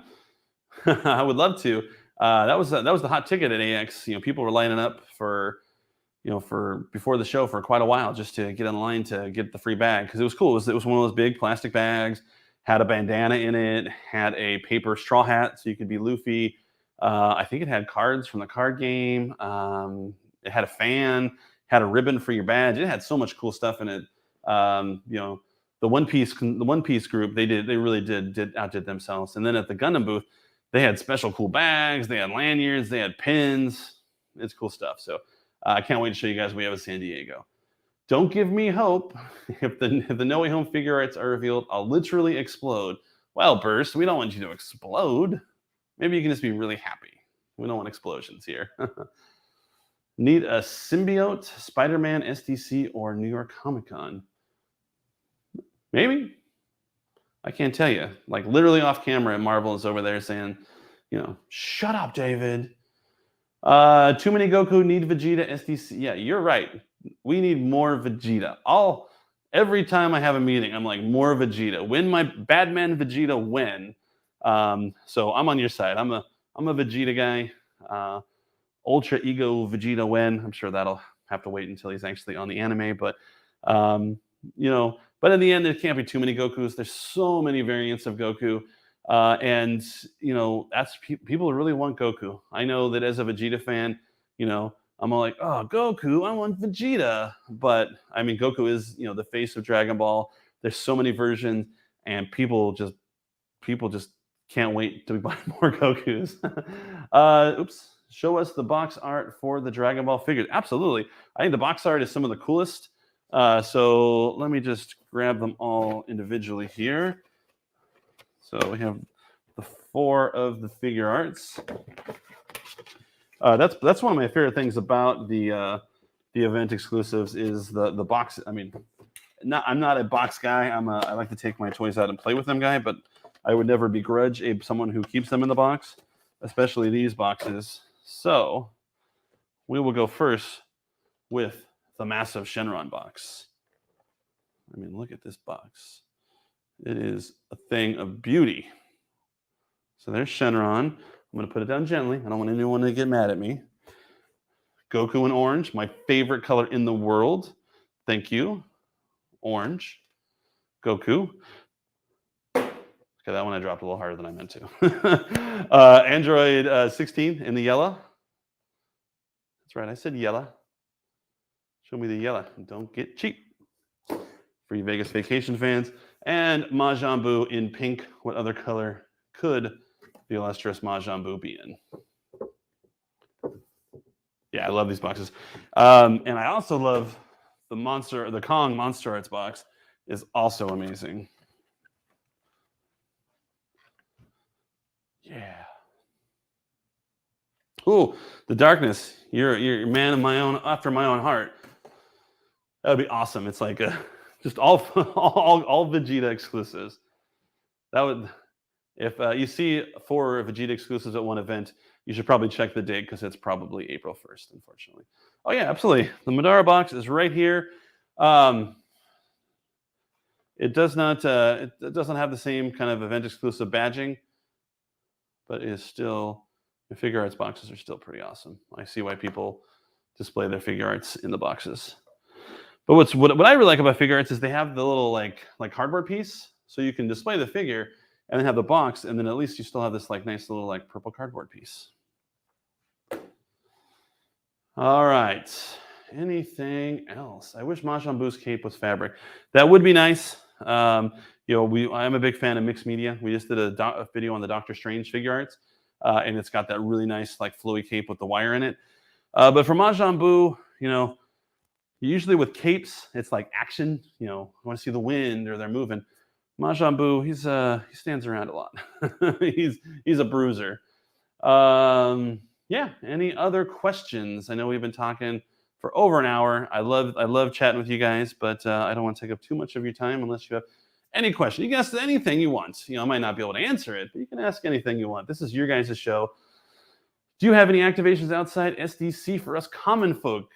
I would love to. That was the hot ticket at AX. People were lining up for before the show for quite a while just to get in line to get the free bag because it was cool. It was one of those big plastic bags, had a bandana in it, had a paper straw hat so you could be Luffy. I think it had cards from the card game. It had a fan, had a ribbon for your badge. It had so much cool stuff in it. The One Piece group, they really did outdid themselves. And then at the Gundam booth, they had special cool bags, they had lanyards, they had pins. It's cool stuff. So I can't wait to show you guys what we have in San Diego. Don't give me hope. If the No Way Home figure arts are revealed, I'll literally explode. Well, Burst, we don't want you to explode. Maybe you can just be really happy. We don't want explosions here. Need a symbiote, Spider-Man, SDC, or New York Comic-Con? Maybe. I can't tell you. Like literally off camera, Marvel is over there saying, shut up, David. Too many Goku, need Vegeta, SDC. Yeah, you're right. We need more Vegeta. Every time I have a meeting, I'm like, more Vegeta. When my Badman Vegeta win. So I'm on your side. I'm a Vegeta guy. Ultra Ego Vegeta when. I'm sure that'll have to wait until he's actually on the anime. But but in the end, there can't be too many Gokus. There's so many variants of Goku. And that's people really want Goku. I know that as a Vegeta fan, I'm all like, oh, Goku, I want Vegeta. But I mean, Goku is, the face of Dragon Ball. There's so many versions, and people just can't wait to buy more Gokus. Oops. Show us the box art for the Dragon Ball figures. Absolutely. I think the box art is some of the coolest. So let me just grab them all individually here. So we have the 4 of the figure arts. That's one of my favorite things about the event exclusives is the box. I mean, I'm not a box guy. I like to take my toys out and play with them guy, but I would never begrudge someone who keeps them in the box, especially these boxes. So we will go first with the massive Shenron box. I mean, look at this box. It is a thing of beauty. So there's Shenron. I'm going to put it down gently. I don't want anyone to get mad at me. Goku in orange, my favorite color in the world. Thank you. Orange. Goku. Okay, that one I dropped a little harder than I meant to. Android 16 in the yellow. That's right, I said yellow. Show me the yellow. Don't get cheap. For you Vegas vacation fans. And Majin Buu in pink. What other color could the illustrious Majin Buu be in? Yeah, I love these boxes. And I also love the Kong Monster Arts box is also amazing. Yeah. Ooh, the darkness. You're a man of my own, after my own heart. That would be awesome. It's like just all Vegeta exclusives. That would, if you see 4 Vegeta exclusives at one event, you should probably check the date because it's probably April 1st, unfortunately. Oh yeah, absolutely. The Madara box is right here. It does not. It doesn't have the same kind of event exclusive badging, but it is still. The figure arts boxes are still pretty awesome. I see why people display their figure arts in the boxes. But what I really like about figure arts is they have the little like cardboard piece, so you can display the figure and then have the box, and then at least you still have this like nice little like purple cardboard piece. All right. Anything else? I wish Majin Buu's cape was fabric. That would be nice. I'm a big fan of mixed media. We just did a video on the Doctor Strange figure arts, and it's got that really nice like flowy cape with the wire in it. But for Majin Buu, usually with capes, it's like action. You want to see the wind or they're moving. Majin Buu, he stands around a lot. he's a bruiser. Yeah. Any other questions? I know we've been talking for over an hour. I love chatting with you guys, but I don't want to take up too much of your time unless you have any question. You can ask anything you want. I might not be able to answer it, but you can ask anything you want. This is your guys' show. Do you have any activations outside SDC for us common folk?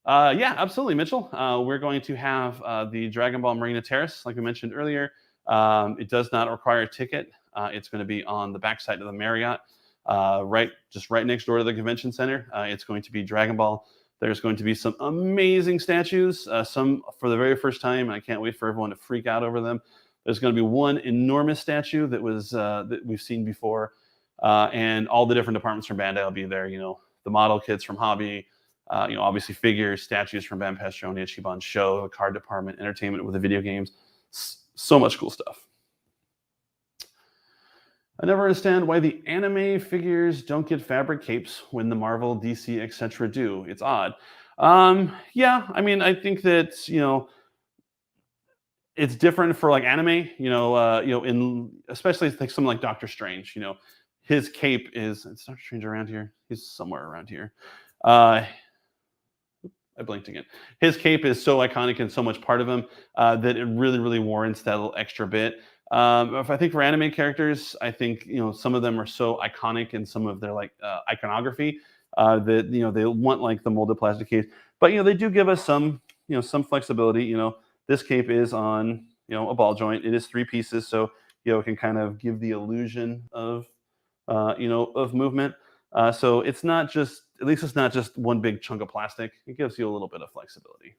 Yeah, absolutely, Mitchell. We're going to have the Dragon Ball Marina Terrace, like we mentioned earlier. It does not require a ticket. It's going to be on the backside of the Marriott, right next door to the convention center. It's going to be Dragon Ball. There's going to be some amazing statues, some for the very first time, and I can't wait for everyone to freak out over them. There's going to be one enormous statue that we've seen before, and all the different departments from Bandai will be there. The model kits from Hobby, obviously figures, statues from Ban Pastroni, Ichiban Show, the card department, entertainment with the video games. So much cool stuff. I never understand why the anime figures don't get fabric capes when the Marvel, DC, etc. do. It's odd. Yeah, I mean, I think that it's different for like anime. In especially like something like Doctor Strange. His cape is. It's Doctor Strange around here. He's somewhere around here. I blinked again. His cape is so iconic and so much part of him that it really, really warrants that little extra bit. If I think for anime characters, I think some of them are so iconic in some of their like iconography that they want like the molded plastic case, but they do give us some flexibility. This cape is on a ball joint. It is 3 pieces, so it can kind of give the illusion of of movement. So it's not just one big chunk of plastic. It gives you a little bit of flexibility.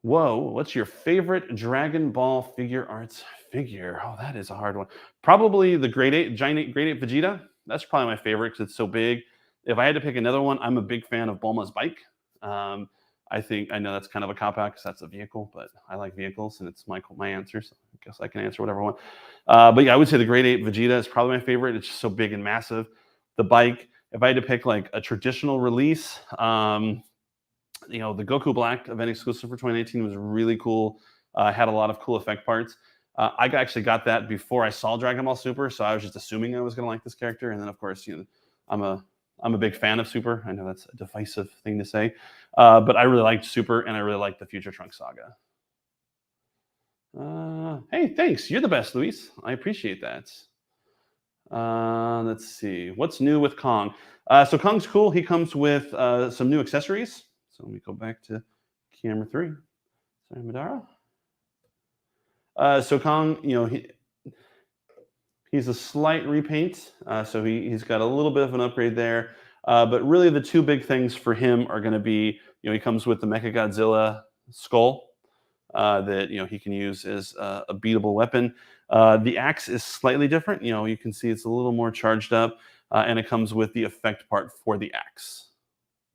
Whoa, what's your favorite Dragon Ball figure arts figure? Oh, that is a hard one. Probably the Grade 8 Vegeta. That's probably my favorite because it's so big. If I had to pick another one, I'm a big fan of Bulma's bike. I know that's kind of a cop-out because that's a vehicle, but I like vehicles and it's my answer, so I guess I can answer whatever I want. But yeah, I would say the Grade 8 Vegeta is probably my favorite. It's just so big and massive. The bike, if I had to pick like a traditional release, The Goku Black event exclusive for 2019 was really cool. Had a lot of cool effect parts. Actually got that before I saw Dragon Ball Super, so I was just assuming I was going to like this character. And then, of course, I'm a big fan of Super. I know that's a divisive thing to say, but I really liked Super, and I really liked the Future Trunks saga. Hey, thanks. You're the best, Luis. I appreciate that. Let's see. What's new with Kong? So Kong's cool. He comes with some new accessories. So let me go back to camera 3. Sorry, Madara. So Kong, he's a slight repaint. So he's got a little bit of an upgrade there. But really the two big things for him are going to be, he comes with the Mechagodzilla skull that, he can use as a beatable weapon. The axe is slightly different. You can see it's a little more charged up, and it comes with the effect part for the axe.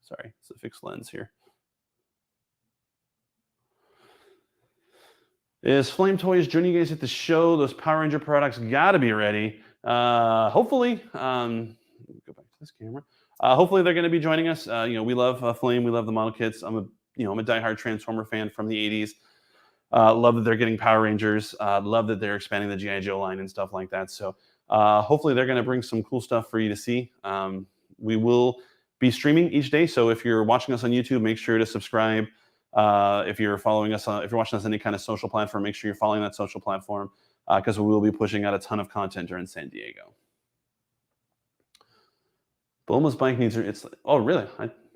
Sorry, it's a fixed lens here. Is Flame Toys joining you guys at the show? Those Power Ranger products got to be ready. Hopefully, go back to this camera. Hopefully they're going to be joining us. We love Flame. We love the model kits. I'm a diehard Transformer fan from the 80s. Love that they're getting Power Rangers. Love that they're expanding the G.I. Joe line and stuff like that. So hopefully they're going to bring some cool stuff for you to see. We will be streaming each day. So if you're watching us on YouTube, make sure to subscribe. If you're following us if you're watching us on any kind of social platform, make sure you're following that social platform because we will be pushing out a ton of content during San Diego. Bulma's bike needs oh really?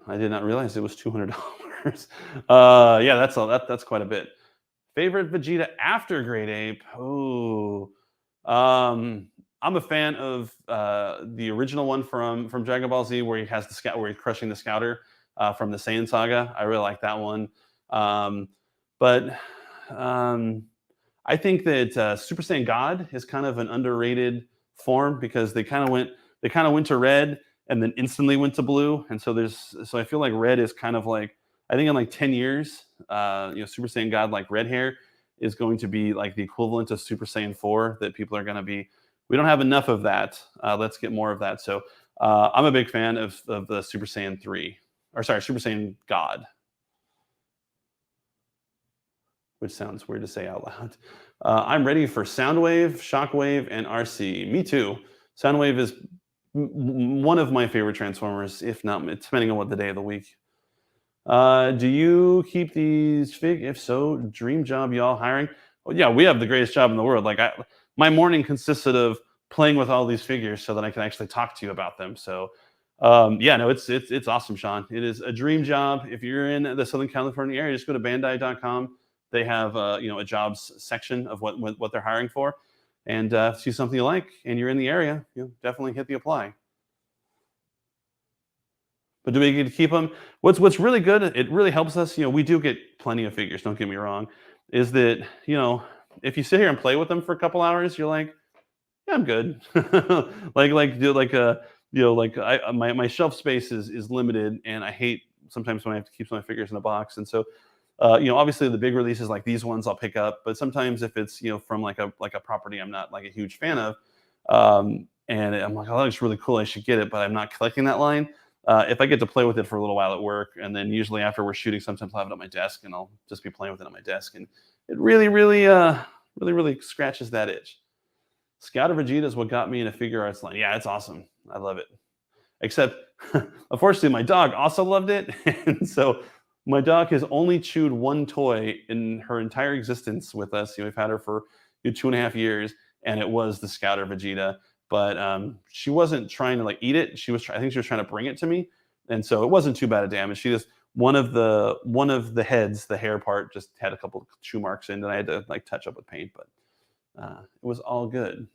I did not realize it was $200. Yeah, that's quite a bit. Favorite Vegeta after Great Ape? Oh, I'm a fan of the original one from Dragon Ball Z, where he has where he's crushing the Scouter from the Saiyan saga. I really like that one. But I think that Super Saiyan God is kind of an underrated form because they kind of went to red and then instantly went to blue, and so I feel like red is kind of like, I think in like 10 years, Super Saiyan God, like red hair, is going to be like the equivalent of Super Saiyan 4 that people are going to be. We don't have enough of that. Let's get more of that. So I'm a big fan of the Super Saiyan 3, or sorry, Super Saiyan God, which sounds weird to say out loud. I'm ready for Soundwave, Shockwave, and RC. Me too. Soundwave is one of my favorite Transformers, if not, depending on what the day of the week. Do you keep these fig? If so, dream job y'all hiring? Well, yeah, we have the greatest job in the world. Like my morning consisted of playing with all these figures so that I can actually talk to you about them. So yeah, no, it's awesome, Sean. It is a dream job. If you're in the Southern California area, just go to Bandai.com. They have a jobs section of what they're hiring for, and see something you like, and you're in the area, definitely hit the apply. But do we get to keep them? What's really good, it really helps us. We do get plenty of figures, don't get me wrong, is that, if you sit here and play with them for a couple hours, you're like, yeah, I'm good. My shelf space is limited, and I hate sometimes when I have to keep some of my figures in a box. And so, obviously the big releases like these ones I'll pick up, but sometimes if it's, from like a property I'm not like a huge fan of, and I'm like, oh, that looks really cool, I should get it, but I'm not collecting that line. If I get to play with it for a little while at work, and then usually after we're shooting, sometimes I'll have it on my desk, and I'll just be playing with it on my desk, and it really scratches that itch. Scout of Vegeta is what got me in a figure arts line. Yeah, it's awesome. I love it. Except, unfortunately, my dog also loved it, and so my dog has only chewed one toy in her entire existence with us. We've had her for 2.5 years, and it was the Scout of Vegeta. But she wasn't trying to eat it. I think she was trying to bring it to me, and so it wasn't too bad of damage. She just one of the heads, the hair part, just had a couple of chew marks in that I had to touch up with paint, but it was all good.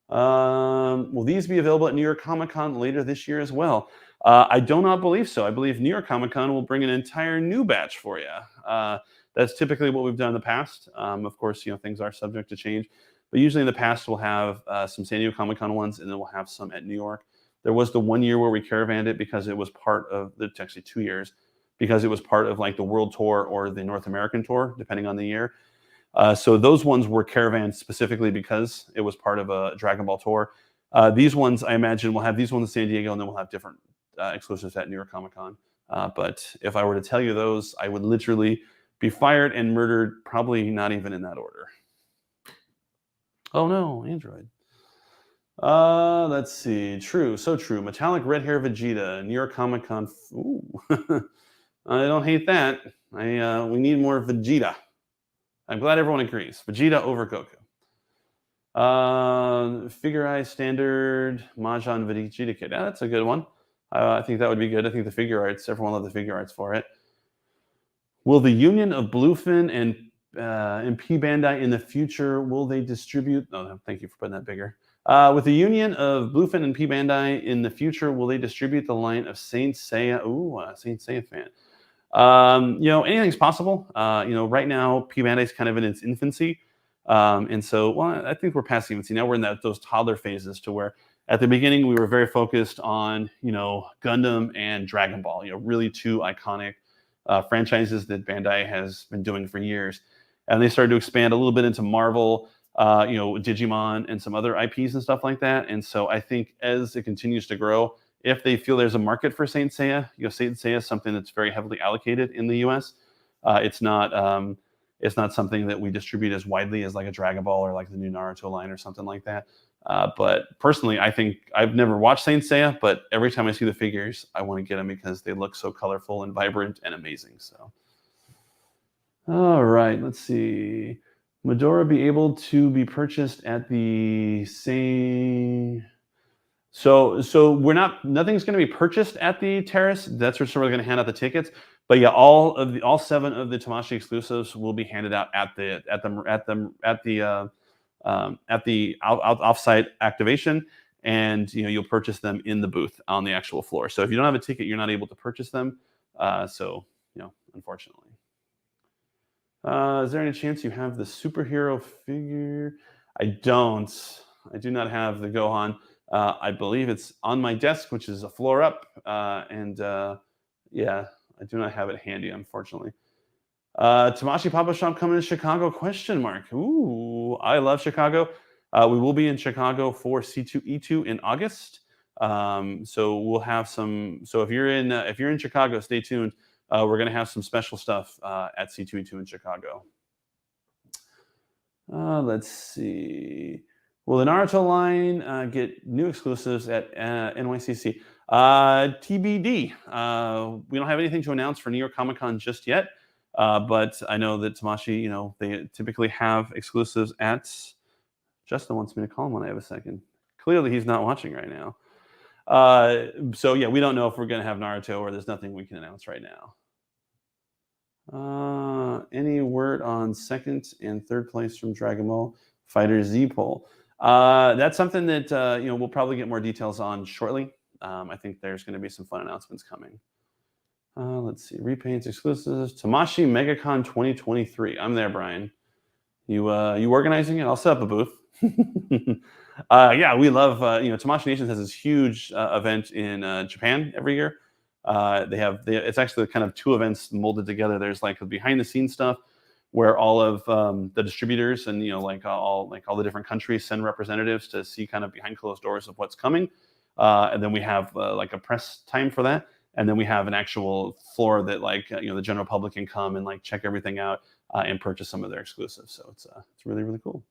Will these be available at New York Comic Con later this year as well? I do not believe so. I believe New York Comic Con will bring an entire new batch for you. That's typically what we've done in the past. Of course, things are subject to change. But usually in the past, we'll have some San Diego Comic-Con ones, and then we'll have some at New York. There was the 1 year where we caravanned it because it was part of, it's actually 2 years, because it was part of the World Tour or the North American Tour, depending on the year. So those ones were caravanned specifically because it was part of a Dragon Ball Tour. These ones, I imagine, we'll have these ones in San Diego, and then we'll have different exclusives at New York Comic-Con. But if I were to tell you those, I would literally be fired and murdered, probably not even in that order. Oh no, Android. Let's see. True, so true. Metallic red hair Vegeta, New York Comic Con. Ooh, I don't hate that. We need more Vegeta. I'm glad everyone agrees. Vegeta over Goku. Figure Eye Standard Majin Vegeta kit. Yeah, that's a good one. I think that would be good. I think the figure arts, everyone loved the figure arts for it. Will the union of Bluefin and P Bandai in the future, will they distribute? Oh, no, thank you for putting that bigger. With the union of Bluefin and P Bandai in the future, will they distribute the line of Saint Seiya? Ooh, Saint Seiya fan. Anything's possible. Right now, P Bandai's kind of in its infancy. And so, well, I think we're past infancy. Now we're in those toddler phases to where at the beginning we were very focused on, Gundam and Dragon Ball, really two iconic franchises that Bandai has been doing for years. And they started to expand a little bit into Marvel, Digimon and some other IPs and stuff like that. And so I think as it continues to grow, if they feel there's a market for Saint Seiya, Saint Seiya is something that's very heavily allocated in the US. It's not something that we distribute as widely as like a Dragon Ball or like the new Naruto line or something like that. But personally, I think I've never watched Saint Seiya, but every time I see the figures, I want to get them because they look so colorful and vibrant and amazing. So, all right, let's see. Madara be able to be purchased at the same. So nothing's going to be purchased at the terrace. That's where we're going to hand out the tickets. But yeah, all 7 of the Tamashii exclusives will be handed out at the offsite activation, and you'll purchase them in the booth on the actual floor. So if you don't have a ticket, you're not able to purchase them. Unfortunately. Is there any chance you have the superhero figure? I don't. I do not have the Gohan. I believe it's on my desk, which is a floor up. Yeah, I do not have it handy, unfortunately. Tamashii Papa Shop coming to Chicago? ? Ooh, I love Chicago. We will be in Chicago for C2E2 in August. So we'll have some. So if you're in Chicago, stay tuned. We're going to have some special stuff at C2E2 in Chicago. Let's see. Will the Naruto line get new exclusives at NYCC? TBD. We don't have anything to announce for New York Comic Con just yet. But I know that Tamashii, they typically have exclusives at. Justin wants me to call him when I have a second. Clearly, he's not watching right now. So yeah, we don't know if we're going to have Naruto or there's nothing we can announce right now. Any word on second and third place from Dragon Ball Fighter Z poll? That's something that we'll probably get more details on shortly. I think there's going to be some fun announcements coming. Let's see, repaints exclusives. Tamashii MegaCon 2023. I'm there, Brian. You organizing it? I'll set up a booth. Yeah, we love Tamashii Nations has this huge event in Japan every year. It's actually kind of 2 events molded together. There's like the behind the scenes stuff where all of the distributors and all the different countries send representatives to see kind of behind closed doors of what's coming, and then we have like a press time for that, and then we have an actual floor that the general public can come and check everything out and purchase some of their exclusives. So it's really, really cool.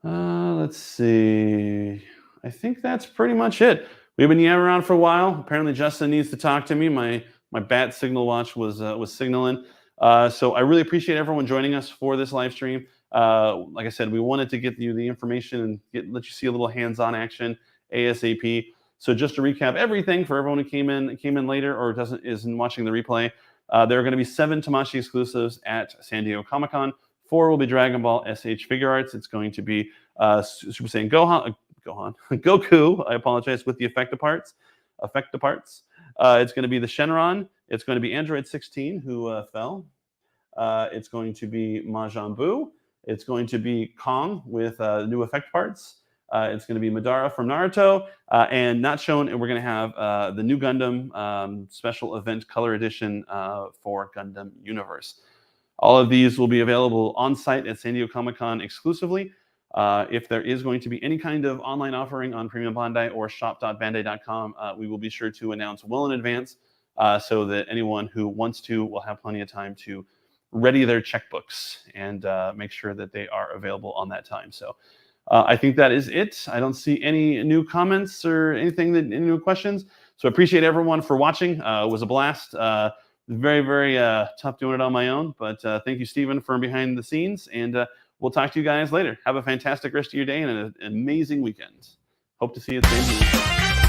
Let's see. I think that's pretty much it. We've been yammering around for a while. Apparently, Justin needs to talk to me. My bat signal watch was signaling. So I really appreciate everyone joining us for this live stream. Like I said, we wanted to get you the information and let you see a little hands-on action ASAP. So just to recap everything for everyone who came in later or isn't watching the replay, there are going to be 7 Tamashii exclusives at San Diego Comic-Con. 4 will be Dragon Ball SH figure arts. It's going to be Super Saiyan Goku. I apologize, with the effective parts. It's going to be the Shenron. It's going to be Android 16 who fell. It's going to be Majin Buu. It's going to be Kong with new effect parts. It's going to be Madara from Naruto, and not shown. And we're going to have the new Gundam special event color edition for Gundam Universe. All of these will be available on site at San Diego Comic-Con exclusively. If there is going to be any kind of online offering on Premium Bandai or shop.bandai.com, we will be sure to announce well in advance. so that anyone who wants to will have plenty of time to ready their checkbooks and make sure that they are available on that time. So I think that is it. I don't see any new comments or any new questions. So I appreciate everyone for watching. It was a blast. Very, very tough doing it on my own. But thank you, Stephen, for behind the scenes. And we'll talk to you guys later. Have a fantastic rest of your day and an amazing weekend. Hope to see you at the same time.